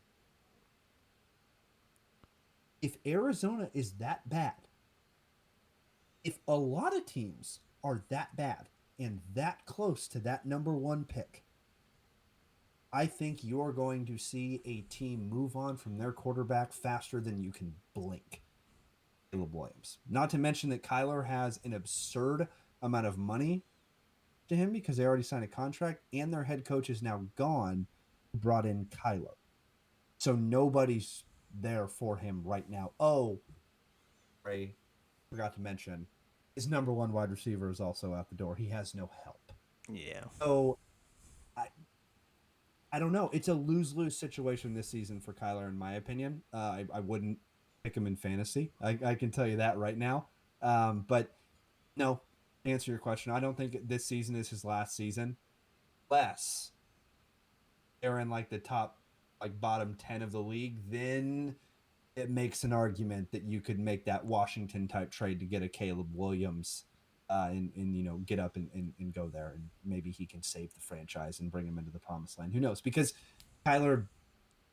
If Arizona is that bad, if a lot of teams are that bad and that close to that number 1 pick, I think you're going to see a team move on from their quarterback faster than you can blink. Caleb Williams. Not to mention that Kyler has an absurd amount of money to him because they already signed a contract and their head coach is now gone, brought in Kyler. So nobody's there for him right now. Oh, Ray, forgot to mention, his number 1 wide receiver is also out the door. He has no help. Yeah. So I don't know. It's a lose-lose situation this season for Kyler, in my opinion. I wouldn't pick him in fantasy. I can tell you that right now. But no, to answer your question, I don't think this season is his last season. Unless they're in like the top, like bottom 10 of the league, then it makes an argument that you could make that Washington type trade to get a Caleb Williams and get up and go there, and maybe he can save the franchise and bring him into the promised land. Who knows? Because Kyler,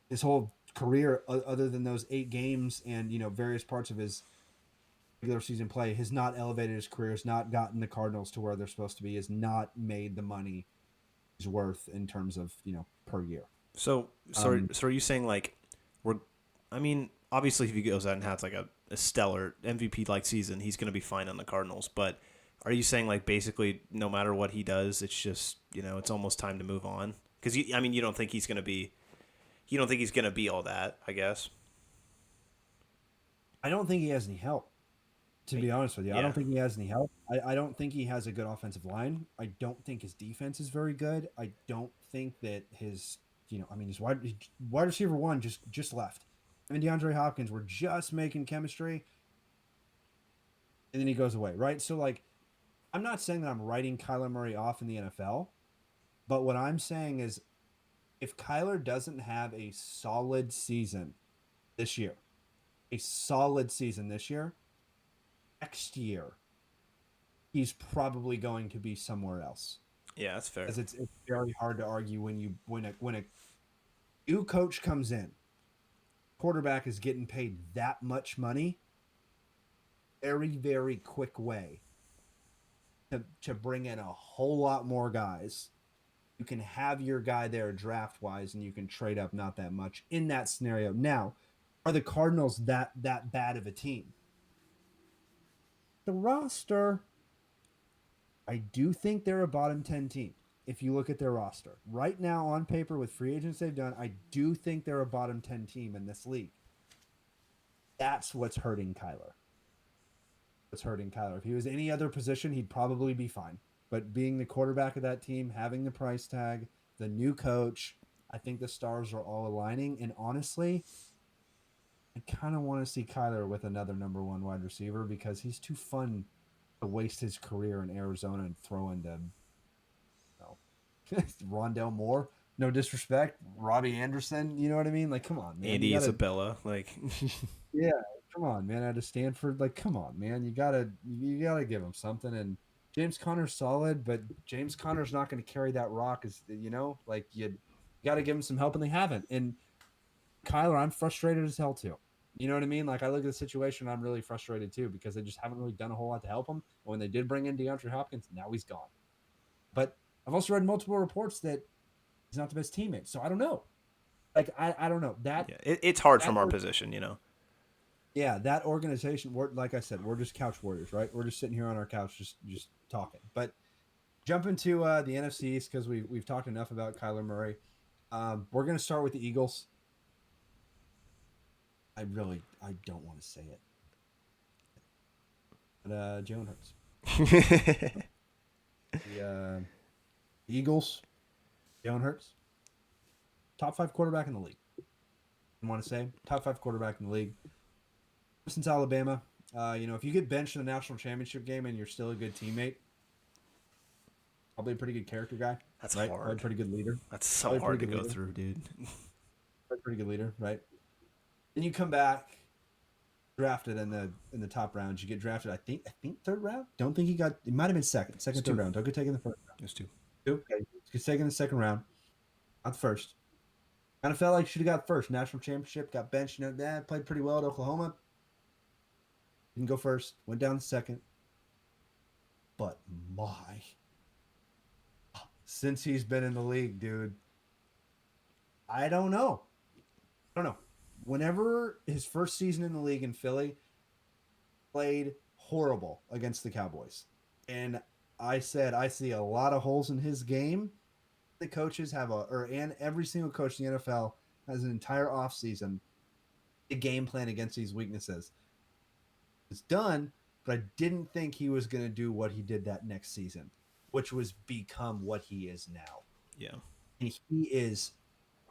his whole career, other than those 8 games and various parts of his regular season play, has not elevated his career, has not gotten the Cardinals to where they're supposed to be, has not made the money he's worth in terms of per year. So are you saying like obviously if he goes out and has like a stellar MVP like season, he's going to be fine on the Cardinals, but are you saying like basically no matter what he does, it's just it's almost time to move on? Because you don't think he's going to be all that, I guess. I don't think he has any help, to be honest with you. Yeah. I don't think he has any help. I don't think he has a good offensive line. I don't think his defense is very good. I don't think that his his wide receiver 1 just left. And DeAndre Hopkins were just making chemistry, and then he goes away, right? So like, I'm not saying that I'm writing Kyler Murray off in the NFL, but what I'm saying is if Kyler doesn't have a solid season this year, next year, he's probably going to be somewhere else. Yeah, that's fair. Because it's very hard to argue when a new coach comes in, quarterback is getting paid that much money, very, very quick way to bring in a whole lot more guys. You can have your guy there draft-wise, and you can trade up not that much in that scenario. Now, are the Cardinals that bad of a team? The roster, I do think they're a bottom 10 team. If you look at their roster right now on paper with free agents they've done, I do think they're a bottom 10 team in this league. That's what's hurting Kyler. If he was any other position, he'd probably be fine. But being the quarterback of that team, having the price tag, the new coach, I think the stars are all aligning. And honestly, I kind of want to see Kyler with another number 1 wide receiver because he's too fun to waste his career in Arizona and throw into Rondell Moore. No disrespect, Robbie Anderson. You know what I mean? Like, come on, man. Andy Isabella, like. Yeah, come on, man. Out of Stanford, like, come on, man. You gotta give him something. And James Conner's solid, but James Conner's not going to carry that rock. Like you got to give him some help, and they haven't. And Kyler, I'm frustrated as hell too. You know what I mean? Like, I look at the situation, I'm really frustrated too because they just haven't really done a whole lot to help him. And when they did bring in DeAndre Hopkins, now he's gone. But I've also read multiple reports that he's not the best teammate, so I don't know. Like, I don't know that. Yeah, it's hard from our position, Yeah, that organization. Like I said, we're just couch warriors, right? We're just sitting here on our couch, just talking. But jump into the NFC East because we've talked enough about Kyler Murray. We're gonna start with the Eagles. I don't want to say it, but Jalen Hurts. The Eagles, Jalen Hurts, top 5 quarterback in the league. I want to say top 5 quarterback in the league. Since Alabama, if you get benched in the national championship game and you're still a good teammate, Probably a pretty good character guy. That's right? Probably a hard. pretty good leader. That's so Probably a hard to pretty good go leader. through, dude. Probably a pretty good leader, right? Then you come back, drafted in the top rounds. You get drafted, I think third round. Don't think he got. It might have been second, third round. Don't get taken in the first round. There's two. Okay, he's taken in the second round, not the first. Kind of felt like should have got first. National championship, got benched. You know, that played pretty well at Oklahoma. Didn't go first. Went down second. But my, since he's been in the league, dude, I don't know. Whenever his first season in the league in Philly, played horrible against the Cowboys. And I said, I see a lot of holes in his game. The coaches have and every single coach in the NFL has an entire offseason to game plan against these weaknesses. It's done, but I didn't think he was going to do what he did that next season, which was become what he is now. Yeah. And he is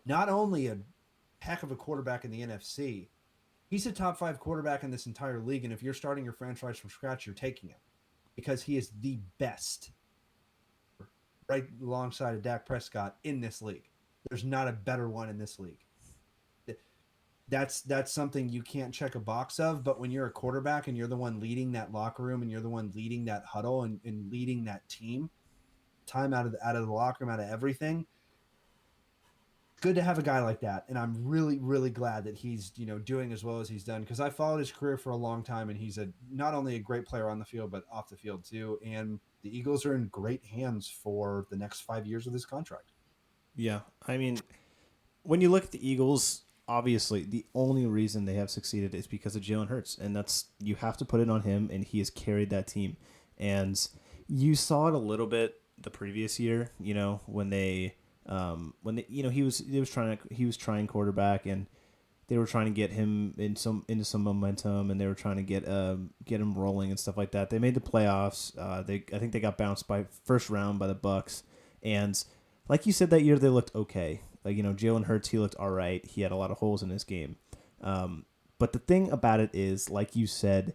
not only a heck of a quarterback in the NFC, he's a top 5 quarterback in this entire league. And if you're starting your franchise from scratch, you're taking him because he is the best right alongside of Dak Prescott in this league. There's not a better one in this league. That's something you can't check a box of, but when you're a quarterback and you're the one leading that locker room and you're the one leading that huddle and leading that team, time out of the locker room, out of everything, good to have a guy like that. And I'm really, really glad that he's, doing as well as he's done, because I followed his career for a long time, and he's not only a great player on the field, but off the field too. And the Eagles are in great hands for the next 5 years of this contract. Yeah. I mean, when you look at the Eagles, obviously the only reason they have succeeded is because of Jalen Hurts, and you have to put it on him, and he has carried that team. And you saw it a little bit the previous year, when they he was trying quarterback, and they were trying to get him into some momentum, and they were trying to get him rolling and stuff like that. They made the playoffs. I think they got bounced by first round by the Bucks, and like you said, that year they looked okay. Like, Jalen Hurts, he looked all right. He had a lot of holes in his game. But the thing about it is, like you said,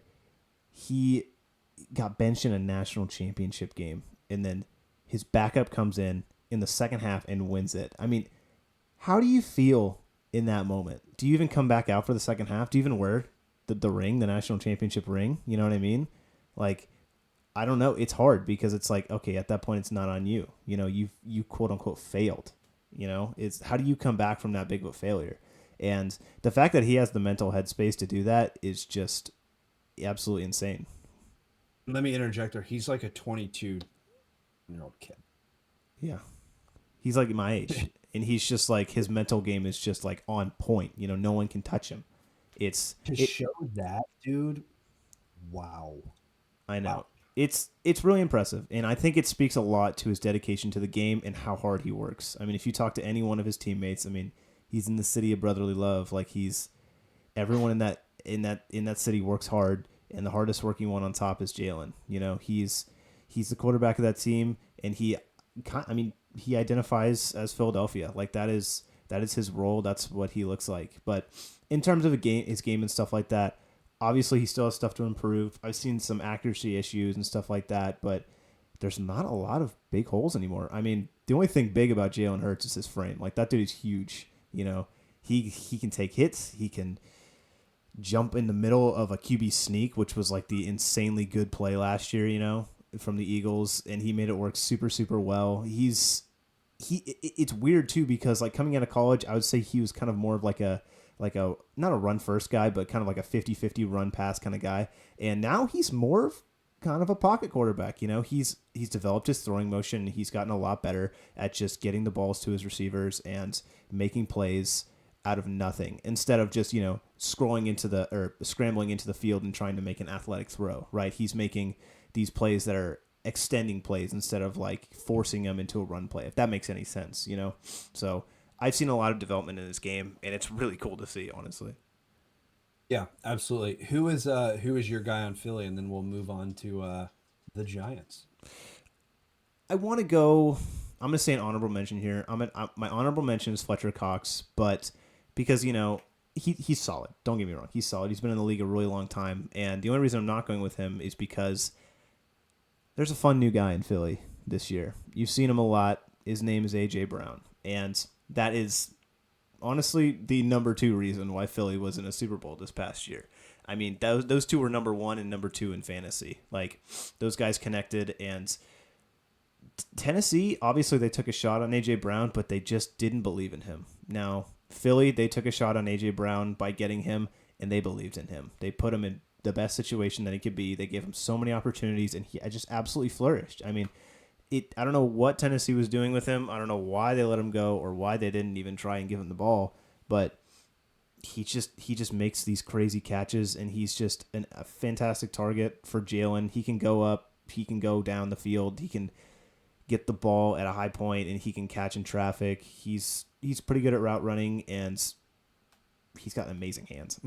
he got benched in a national championship game, and then his backup comes in the second half and wins it. I mean, how do you feel in that moment? Do you even come back out for the second half? Do you even wear the ring, the national championship ring? You know what I mean? Like, I don't know. It's hard because it's like, okay, at that point, it's not on you. You quote unquote failed. It's how do you come back from that big of a failure? And the fact that he has the mental headspace to do that is just absolutely insane. Let me interject there. He's like a 22-year-old kid. Yeah. He's like my age. And he's just like, his mental game is just like on point. No one can touch him. Show that, dude. Wow. I know. Wow. It's really impressive, and I think it speaks a lot to his dedication to the game and how hard he works. I mean, if you talk to any one of his teammates, I mean, he's in the city of brotherly love. Like, everyone in that city works hard, and the hardest working one on top is Jalen. He's the quarterback of that team, and he identifies as Philadelphia. Like, that is his role. That's what he looks like. But in terms of his game and stuff like that, obviously, he still has stuff to improve. I've seen some accuracy issues and stuff like that, but there's not a lot of big holes anymore. I mean, the only thing big about Jalen Hurts is his frame. Like, that dude is huge. He can take hits. He can jump in the middle of a QB sneak, which was like the insanely good play last year, from the Eagles, and he made it work super, super well. It's weird too, because like coming out of college, I would say he was kind of more of like a not a run first guy, but kind of like a 50-50 run pass kind of guy. And now he's more of kind of a pocket quarterback. He's developed his throwing motion, and he's gotten a lot better at just getting the balls to his receivers and making plays out of nothing, instead of just, scrambling into the field and trying to make an athletic throw, right? He's making these plays that are extending plays instead of like forcing them into a run play, if that makes any sense, So I've seen a lot of development in this game, and it's really cool to see, honestly. Yeah, absolutely. Who is your guy on Philly, and then we'll move on to the Giants. I want to go. I'm going to say an honorable mention here. My honorable mention is Fletcher Cox, but because he's solid. Don't get me wrong, he's solid. He's been in the league a really long time, and the only reason I'm not going with him is because there's a fun new guy in Philly this year. You've seen him a lot. His name is A.J. Brown. And that is honestly the number 2 reason why Philly was in a Super Bowl this past year. I mean, those two were number 1 and number 2 in fantasy. Like, those guys connected. And Tennessee, obviously they took a shot on A.J. Brown, but they just didn't believe in him. Now, Philly, they took a shot on A.J. Brown by getting him, and they believed in him. They put him in the best situation that he could be. They gave him so many opportunities, and he just absolutely flourished. I mean, I don't know what Tennessee was doing with him. I don't know why they let him go or why they didn't even try and give him the ball, but he just makes these crazy catches, and he's just a fantastic target for Jalen. He can go up, he can go down the field, he can get the ball at a high point, and he can catch in traffic. He's pretty good at route running, and he's got amazing hands.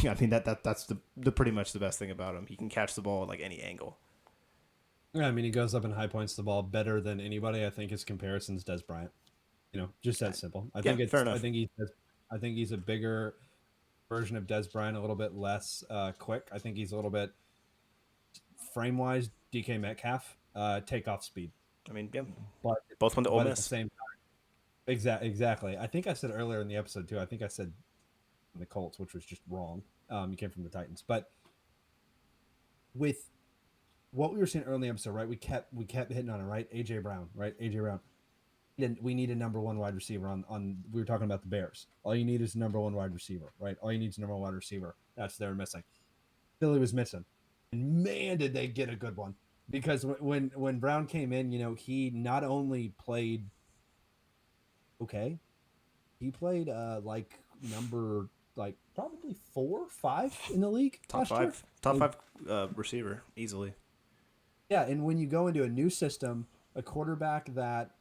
I mean, that's the pretty much the best thing about him. He can catch the ball at like any angle. Yeah, I mean, he goes up and high points the ball better than anybody. I think his comparison's Des Bryant. Just that simple. I think fair enough. I think he's a bigger version of Des Bryant, a little bit less quick. I think he's a little bit frame wise DK Metcalf, takeoff speed. I mean, yeah, But both went to Ole at the Miss. same time, exactly. I think I said earlier in the episode too. I think I said the Colts, which was just wrong. You came from the Titans, but with what we were saying earlier in the episode, right? We kept hitting on it, right? AJ Brown, right? AJ Brown. And we need a number 1 wide receiver on. We were talking about the Bears. All you need is a number 1 wide receiver, right? All you need is a number 1 wide receiver. That's they're missing. Philly was missing, and man, did they get a good one. Because when Brown came in, he not only played okay, he played number probably 4, 5 in the league. Top 5 receiver easily. Yeah, and when you go into a new system, a quarterback that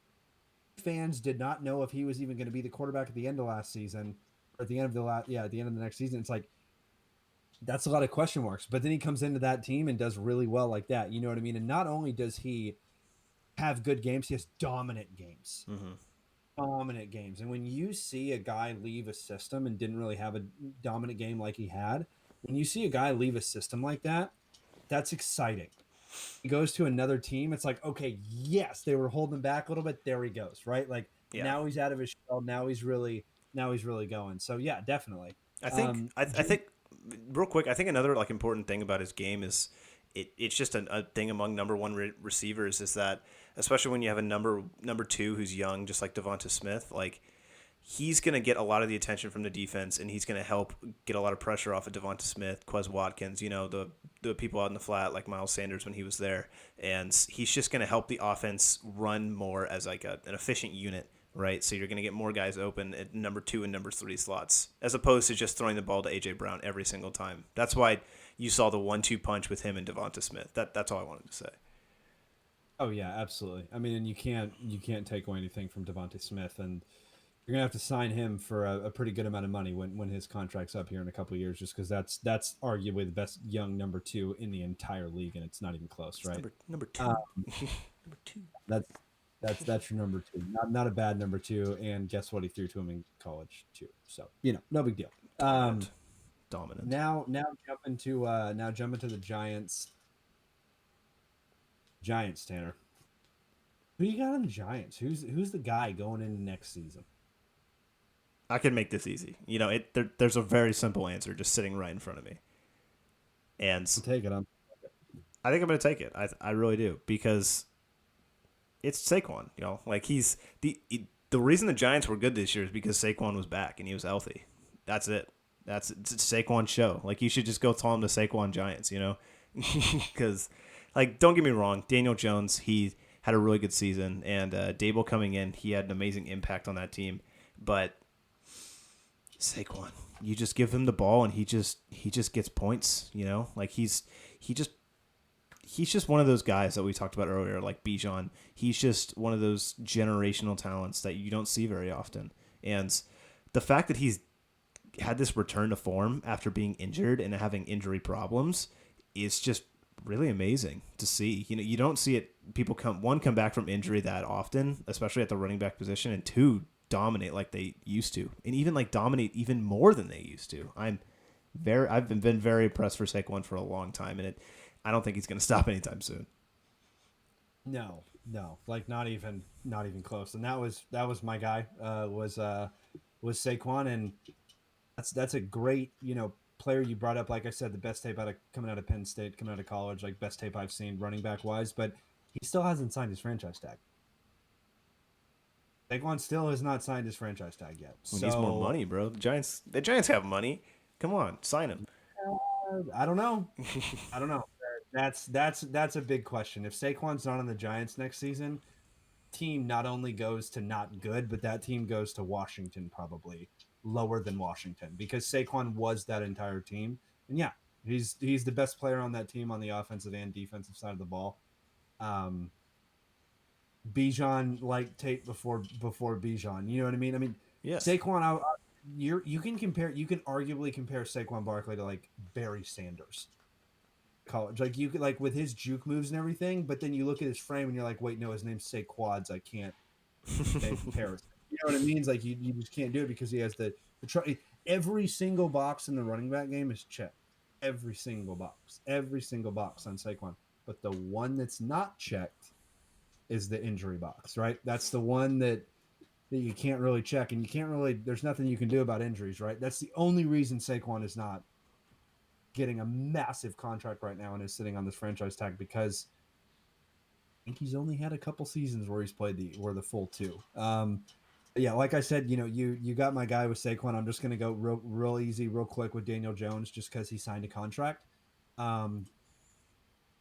fans did not know if he was even going to be the quarterback at the end of last season, or at the end of at the end of the next season, it's like that's a lot of question marks. But then he comes into that team and does really well like that. You know what I mean? And not only does he have good games, he has dominant games. Mm-hmm. Dominant games. And when you see a guy leave a system and didn't really have a dominant game like he had, when you see a guy leave a system like that, that's exciting. He goes to another team. It's like, okay, yes, they were holding back a little bit. There he goes, right? Like now he's out of his shell. Now he's really going. So yeah, definitely. I think real quick, I think another important thing about his game is it's just a thing among number 1 receivers is that, especially when you have a number 2 who's young, just like Devonta Smith, like he's going to get a lot of the attention from the defense, and he's going to help get a lot of pressure off of Devonta Smith, Quez Watkins, the people out in the flat like Miles Sanders when he was there, and he's just going to help the offense run more as like an efficient unit, right? So you're going to get more guys open at number 2 and number 3 slots, as opposed to just throwing the ball to A.J. Brown every single time. That's why you saw the 1-2 punch with him and Devonta Smith. That's all I wanted to say. Oh yeah, absolutely. I mean, and you can't take away anything from Devonta Smith, and you're gonna have to sign him for a pretty good amount of money when his contract's up here in a couple of years, just because that's arguably the best young number 2 in the entire league, and it's not even close, right? Number 2. Number 2. That's your number 2. Not a bad number 2, and guess what? He threw to him in college too. So no big deal. Dominant. Now jumping to the Giants. Tanner. Who you got on the Giants? Who's the guy going into next season? I can make this easy. There's a very simple answer just sitting right in front of me. And I'll take it. I think I'm going to take it. I really do, because it's Saquon. He's the reason the Giants were good this year is because Saquon was back and he was healthy. That's it. It's Saquon's show. You should just go tell him the Saquon Giants. Because don't get me wrong, Daniel Jones, he had a really good season, and Dable coming in, he had an amazing impact on that team. But Saquon, you just give him the ball and he just gets points. He's just one of those guys that we talked about earlier, like Bijan. He's just one of those generational talents that you don't see very often. And the fact that he's had this return to form after being injured and having injury problems is just really amazing to see. You don't see it. People come back from injury that often, especially at the running back position, and 2, dominate like they used to, and even dominate even more than they used to. I've been very impressed for Saquon for a long time, and I don't think he's going to stop anytime soon. No, No, like not even close. And that was my guy. Was Saquon, and that's a great player you brought up. Like I said, the best tape coming out of Penn State, coming out of college, like best tape I've seen running back wise. But he still hasn't signed his franchise tag. Saquon still has not signed his franchise tag yet. Who needs more So money, bro? The Giants have money. Come on, sign him. I don't know. I don't know. That's a big question. If Saquon's not on the Giants next season, team not only goes to not good, but that team goes to Washington, probably lower than Washington, because Saquon was that entire team. And yeah, he's the best player on that team on the offensive and defensive side of the ball. Um, Bijan like tape before Bijan. You know what I mean? I mean, Yes. Saquon. You can compare. You can arguably compare Saquon Barkley to like Barry Sanders college. Like you could like with his juke moves and everything, but then you look at his frame and you're like, wait, no, his name's Saquads. I can't make comparison. You know what I mean? It's like you just can't do it because he has every single box in the running back game is checked. Every single box. Every single box on Saquon. But the one that's not checked is the injury box, right? That's the one that you can't really check, and you can't really. There's nothing you can do about injuries, right? That's the only reason Saquon is not getting a massive contract right now and is sitting on this franchise tag, because I think he's only had a couple seasons where he's played the full two. Yeah, like I said, you got my guy with Saquon. I'm just gonna go real easy, real quick with Daniel Jones, just because he signed a contract. Um,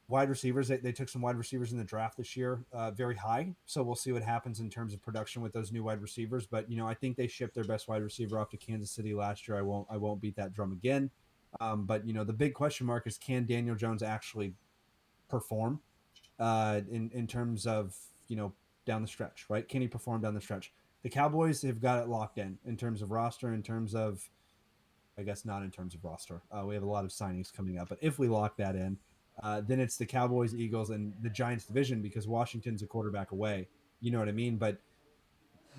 Wide receivers, they took some wide receivers in the draft this year, very high. So we'll see what happens in terms of production with those new wide receivers. But I think they shipped their best wide receiver off to Kansas City last year. I won't beat that drum again. But the big question mark is, can Daniel Jones actually perform in terms of down the stretch, right? Can he perform down the stretch? The Cowboys have got it locked in terms of roster, in terms of, I guess not in terms of roster. We have a lot of signings coming up, but if we lock that in, then it's the Cowboys, Eagles, and the Giants division, because Washington's a quarterback away. You know what I mean? But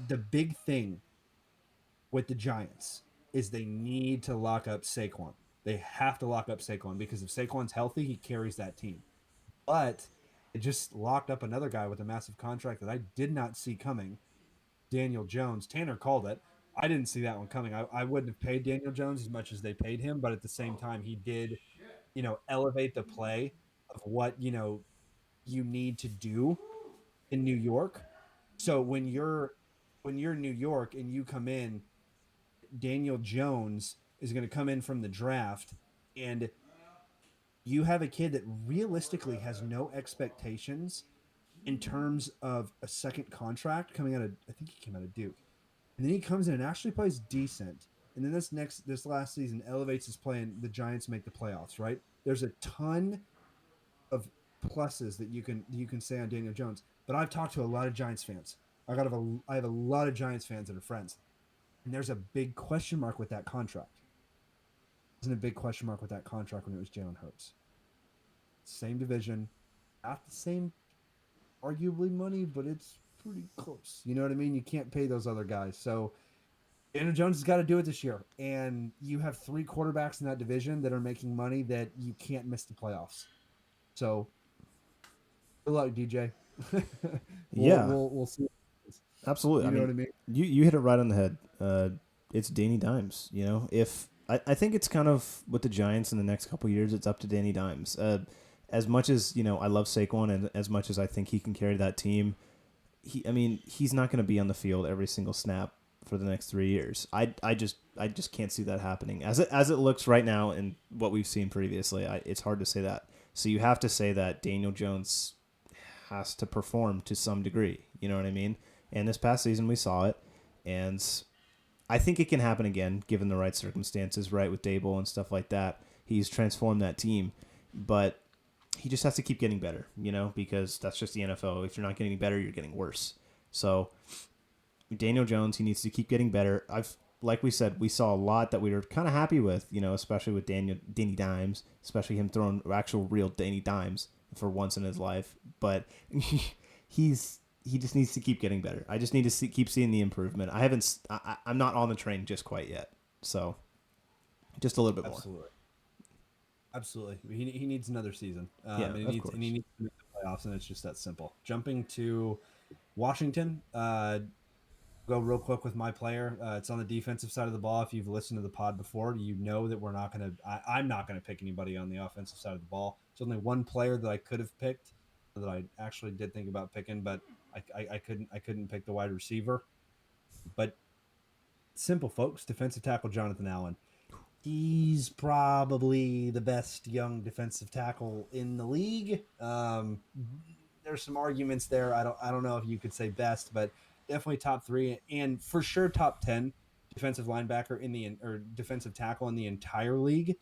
the big thing with the Giants is they need to lock up Saquon. They have to lock up Saquon, because if Saquon's healthy, he carries that team. But it just locked up another guy with a massive contract that I did not see coming, Daniel Jones. Tanner called it. I didn't see that one coming. I wouldn't have paid Daniel Jones as much as they paid him, but at the same time, he did, elevate the play of what, you need to do in New York. So when you're in New York and you come in, Daniel Jones is going to come in from the draft, and you have a kid that realistically has no expectations in terms of a second contract coming out of, I think he came out of Duke. And then he comes in and actually plays decent. And then this last season elevates his play, and the Giants make the playoffs, right? There's a ton of pluses that you can say on Daniel Jones. But I've talked to a lot of Giants fans. I have a lot of Giants fans that are friends. And there's a big question mark with that contract. Wasn't a big question mark with that contract when it was Jalen Hurts. Same division, not the same arguably money, but it's pretty close. You know what I mean? You can't pay those other guys. So Daniel Jones has got to do it this year. And you have three quarterbacks in that division that are making money that you can't miss the playoffs. So good luck, DJ. we'll, Yeah, we'll we'll see. absolutely. You I know mean, what I mean? you hit it right on the head. It's Danny Dimes. If I think it's kind of with the Giants in the next couple of years, it's up to Danny Dimes. As much as I love Saquon, and as much as I think he can carry that team, he's not going to be on the field every single snap for the next 3 years. I just can't see that happening as it looks right now and what we've seen previously. It's hard to say that. So you have to say that Daniel Jones has to perform to some degree. You know what I mean? And this past season we saw it, and I think it can happen again given the right circumstances, right, with Dable and stuff like that. He's transformed that team, but he just has to keep getting better, because that's just the NFL. If you're not getting better, you're getting worse. So Daniel Jones, he needs to keep getting better. Like we said, we saw a lot that we were kind of happy with, especially with Danny Dimes, especially him throwing actual real Danny Dimes for once in his life. But he just needs to keep getting better. I just need to keep seeing the improvement. I'm not on the train just quite yet. So just a little bit more. Absolutely. Absolutely. He needs another season. Yeah, And he of needs course. to make the playoffs, and it's just that simple. Jumping to Washington, go real quick with my player. It's on the defensive side of the ball. If you've listened to the pod before, you know that I'm not going to pick anybody on the offensive side of the ball. There's only one player that I could have picked that I actually did think about picking, but I couldn't pick the wide receiver. But simple, folks. Defensive tackle Jonathan Allen. He's probably the best young defensive tackle in the league. There's some arguments there. I don't know if you could say best, but definitely top 3 and for sure top 10 defensive linebacker or defensive tackle in the entire league.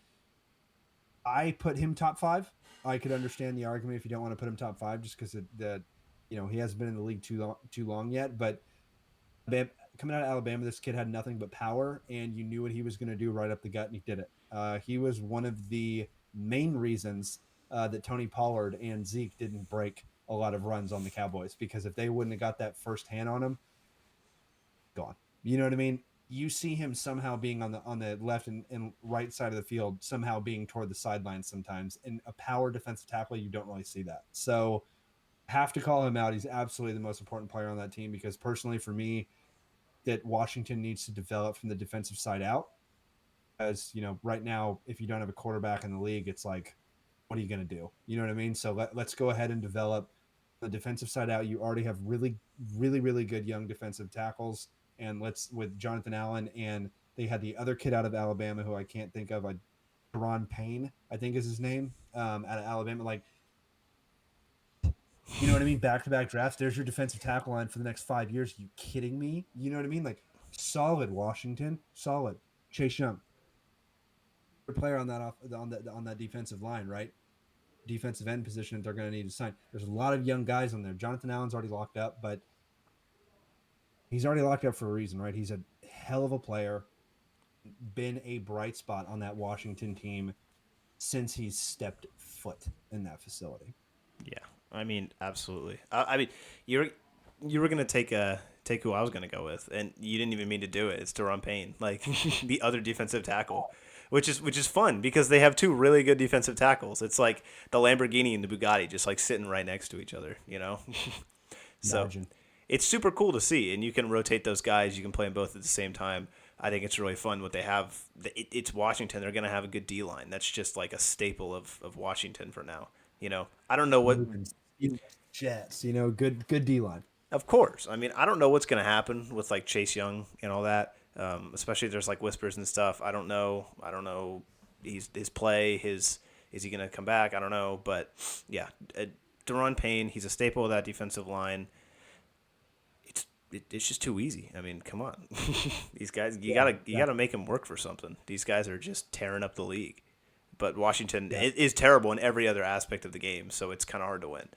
I put him top 5. I could understand the argument if you don't want to put him top 5 just because he hasn't been in the league too long yet. But coming out of Alabama, this kid had nothing but power, and you knew what he was going to do right up the gut, and he did it. He was one of the main reasons that Tony Pollard and Zeke didn't break a lot of runs on the Cowboys, because if they wouldn't have got that first hand on him, gone. You know what I mean? You see him somehow being on the left and right side of the field, somehow being toward the sidelines sometimes. In a power defensive tackle, you don't really see that. So have to call him out. He's absolutely the most important player on that team, because personally for me, that Washington needs to develop from the defensive side out. As right now, if you don't have a quarterback in the league, it's like, what are you going to do? You know what I mean? So let's go ahead and develop the defensive side out. You already have really, really, really good young defensive tackles. And with Jonathan Allen, and they had the other kid out of Alabama who I can't think of, Deron Payne, I think is his name, out of Alabama. Like, you know what I mean? Back-to-back drafts. There's your defensive tackle line for the next 5 years. Are you kidding me? You know what I mean? Like, solid Washington, solid. Chase Young, player on that defensive line, right? Defensive end position that they're going to need to sign. There's a lot of young guys on there. Jonathan Allen's already locked up, but he's already locked up for a reason, right? He's a hell of a player, been a bright spot on that Washington team since he's stepped foot in that facility. Yeah, I mean, absolutely. I mean, you were going to take who I was going to go with, and you didn't even mean to do it. It's Deron Payne, like the other defensive tackle. Which is fun because they have 2 really good defensive tackles. It's like the Lamborghini and the Bugatti just like sitting right next to each other, So Imagine. It's super cool to see, and you can rotate those guys. You can play them both at the same time. I think it's really fun what they have. It's Washington. They're going to have a good D-line. That's just like a staple of Washington for now. I don't know what Jets, good D-line. Of course. I mean, I don't know what's going to happen with like Chase Young and all that. Especially there's like whispers and stuff. I don't know. His play, is he going to come back? I don't know. But yeah, Deron Payne, he's a staple of that defensive line. It's just too easy. I mean, come on. These guys, you gotta make them work for something. These guys are just tearing up the league. But Washington is terrible in every other aspect of the game, so it's kind of hard to win.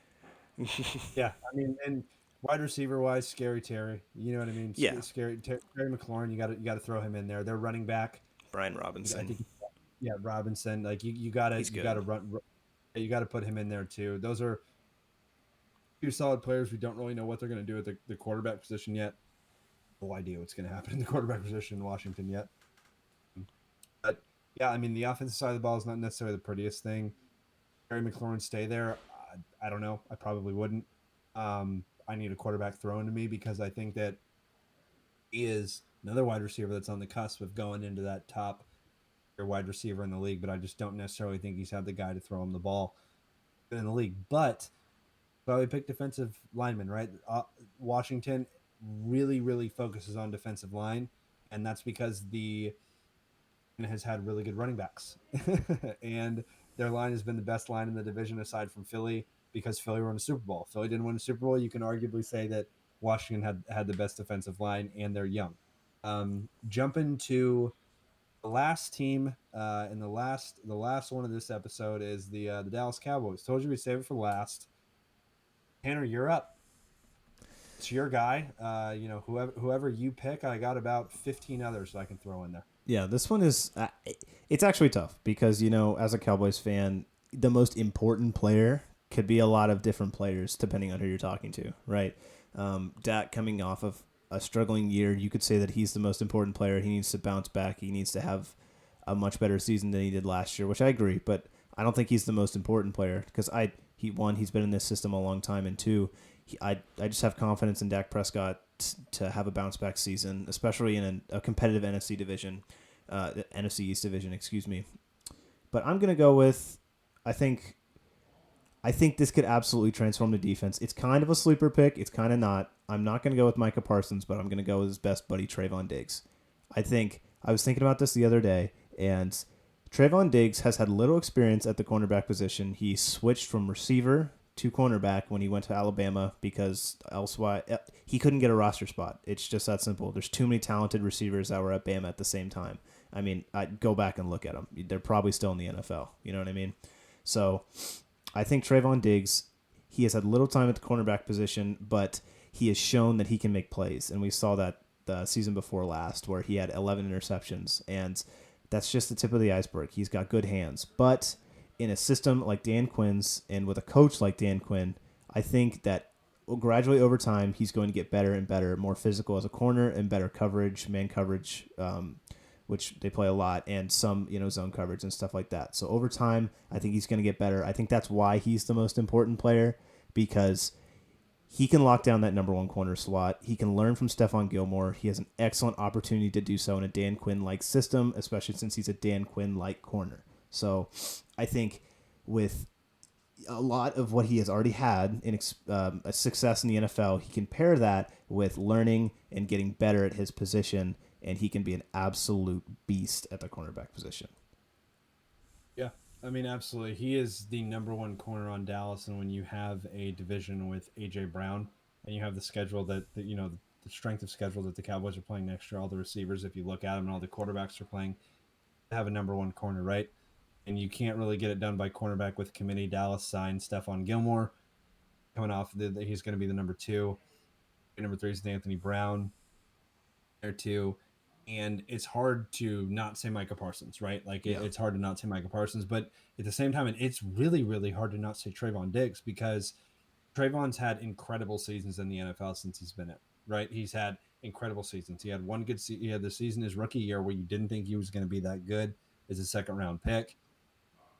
Yeah, I mean, and wide receiver wise, Scary Terry. You know what I mean? Yeah. Terry McLaurin. You got to throw him in there. They're running back. Brian Robinson. Robinson. Like you got to run. You got to put him in there too. Those are 2 solid players. We don't really know what they're going to do at the quarterback position yet. No idea what's going to happen in the quarterback position in Washington yet. But yeah, I mean, the offensive side of the ball is not necessarily the prettiest thing. Terry McLaurin stay there. I don't know. I probably wouldn't. I need a quarterback thrown to me because I think that he is another wide receiver that's on the cusp of going into that top wide receiver in the league, but I just don't necessarily think he's had the guy to throw him the ball in the league. But we picked defensive linemen, right? Washington really, really focuses on defensive line, and that's because has had really good running backs. And their line has been the best line in the division aside from Philly, because Philly won a Super Bowl. Philly didn't win a Super Bowl. You can arguably say that Washington had the best defensive line, and they're young. Jumping to the last team, and the last one of this episode is the Dallas Cowboys. Told you we'd save it for last. Tanner, you're up. It's your guy. Whoever you pick, I got about 15 others that I can throw in there. Yeah, this one is it's actually tough because, as a Cowboys fan, the most important player could be a lot of different players depending on who you're talking to, right? Dak coming off of a struggling year, you could say that he's the most important player. He needs to bounce back. He needs to have a much better season than he did last year, which I agree, but I don't think he's the most important player because He's been in this system a long time, and two, I just have confidence in Dak Prescott to have a bounce back season, especially in a competitive NFC division, the NFC East division, excuse me. But I'm gonna go with, I think this could absolutely transform the defense. It's kind of a sleeper pick. It's kind of not. I'm not going to go with Micah Parsons, but I'm going to go with his best buddy, Trayvon Diggs. I was thinking about this the other day, and Trayvon Diggs has had little experience at the cornerback position. He switched from receiver to cornerback when he went to Alabama because elsewise he couldn't get a roster spot. It's just that simple. There's too many talented receivers that were at Bama at the same time. I mean, I'd go back and look at them. They're probably still in the NFL. You know what I mean? So I think Trayvon Diggs, he has had little time at the cornerback position, but he has shown that he can make plays. And we saw that the season before last where he had 11 interceptions. And that's just the tip of the iceberg. He's got good hands. But in a system like Dan Quinn's and with a coach like Dan Quinn, I think that gradually over time, he's going to get better and better, more physical as a corner and better coverage, man coverage, which they play a lot, and some, zone coverage and stuff like that. So over time, I think he's going to get better. I think that's why he's the most important player, because he can lock down that number one corner slot. He can learn from Stephon Gilmore. He has an excellent opportunity to do so in a Dan Quinn-like system, especially since he's a Dan Quinn-like corner. So I think with a lot of what he has already had in a success in the NFL, he can pair that with learning and getting better at his position, and he can be an absolute beast at the cornerback position. Yeah, I mean, absolutely. He is the number one corner on Dallas, and when you have a division with A.J. Brown, and you have the schedule the strength of schedule that the Cowboys are playing next year, all the receivers, if you look at them, and all the quarterbacks are playing, have a number one corner, right? And you can't really get it done by cornerback with committee. Dallas signed Stephon Gilmore, coming off he's going to be the number two. Number three is Anthony Brown. There too. And it's hard to not say Micah Parsons, right? Like it's hard to not say Micah Parsons, but at the same time, it's really, really hard to not say Trayvon Diggs, because Trayvon's had incredible seasons in the NFL since he's been in, right? He's had incredible seasons. He had one good he had the season his rookie year where you didn't think he was going to be that good as a second round pick,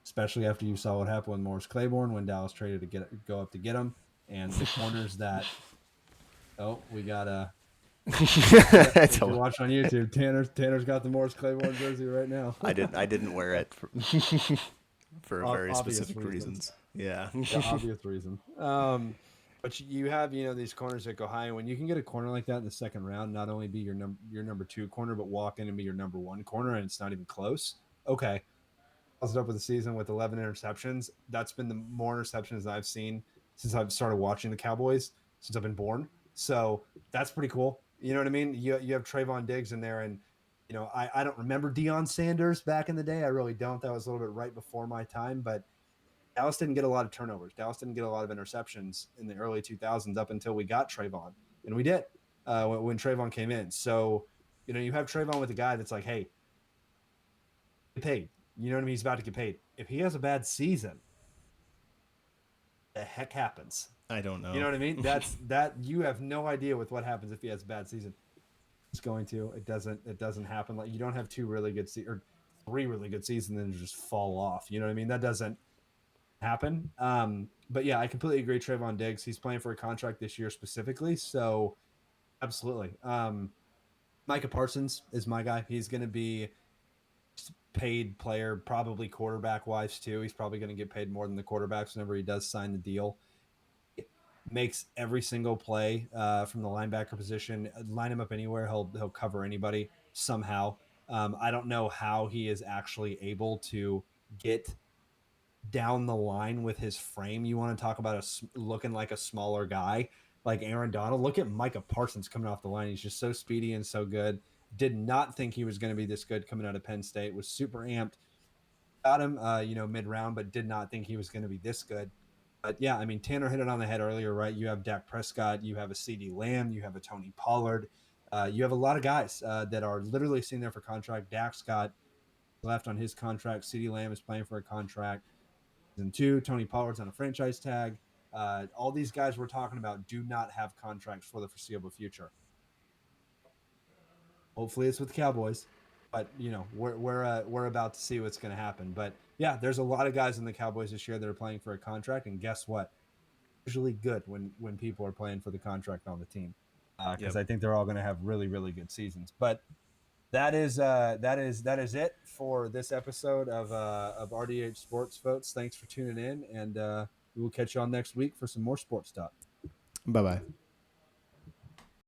especially after you saw what happened with Morris Claiborne when Dallas traded to go up to get him, and the corners that we got if you watch on YouTube, Tanner's got the Morris Claiborne jersey right now. I didn't wear it for very specific reasons. Yeah, the obvious reason. But you have these corners that go high, and when you can get a corner like that in the second round, not only be your number two corner, but walk in and be your number one corner, and it's not even close. Okay, follows it up with the season with 11 interceptions. That's been the more interceptions I've seen since I've started watching the Cowboys, since I've been born. So that's pretty cool. You know what I mean? You have Trayvon Diggs in there, and I don't remember Deion Sanders back in the day. I really don't. That was a little bit right before my time, but Dallas didn't get a lot of turnovers. Dallas didn't get a lot of interceptions in the early 2000s up until we got Trayvon, and we did when Trayvon came in. So you have Trayvon with a guy that's like, hey, get paid. You know what I mean? He's about to get paid. If he has a bad season, the heck happens? I don't know. You know what I mean? That you have no idea with what happens if he has a bad season. It's going to. It doesn't happen. Like, you don't have two really good or three really good seasons and then just fall off. You know what I mean? That doesn't happen. But yeah, I completely agree. Trayvon Diggs, he's playing for a contract this year specifically, so absolutely. Micah Parsons is my guy. He's going to be paid player, probably quarterback wise too. He's probably going to get paid more than the quarterbacks whenever he does sign the deal. Makes every single play from the linebacker position. Line him up anywhere, he'll cover anybody somehow. I don't know how he is actually able to get down the line with his frame. You want to talk about looking like a smaller guy like Aaron Donald? Look at Micah Parsons coming off the line. He's just so speedy and so good. Did not think he was going to be this good coming out of Penn State. Was super amped. Got him, mid-round, but did not think he was going to be this good. But yeah, I mean, Tanner hit it on the head earlier, right? You have Dak Prescott, you have a CeeDee Lamb, you have a Tony Pollard. You have a lot of guys that are literally sitting there for contract. Dak's got left on his contract. CeeDee Lamb is playing for a contract. And two, Tony Pollard's on a franchise tag. All these guys we're talking about do not have contracts for the foreseeable future. Hopefully it's with the Cowboys. but we're about to see what's going to happen. But yeah, there's a lot of guys in the Cowboys this year that are playing for a contract, and guess what? Usually good when people are playing for the contract on the team, because I think they're all going to have really really good seasons. But that is it for this episode of RDH Sports, folks. Thanks for tuning in, and we will catch you on next week for some more sports talk. Bye bye.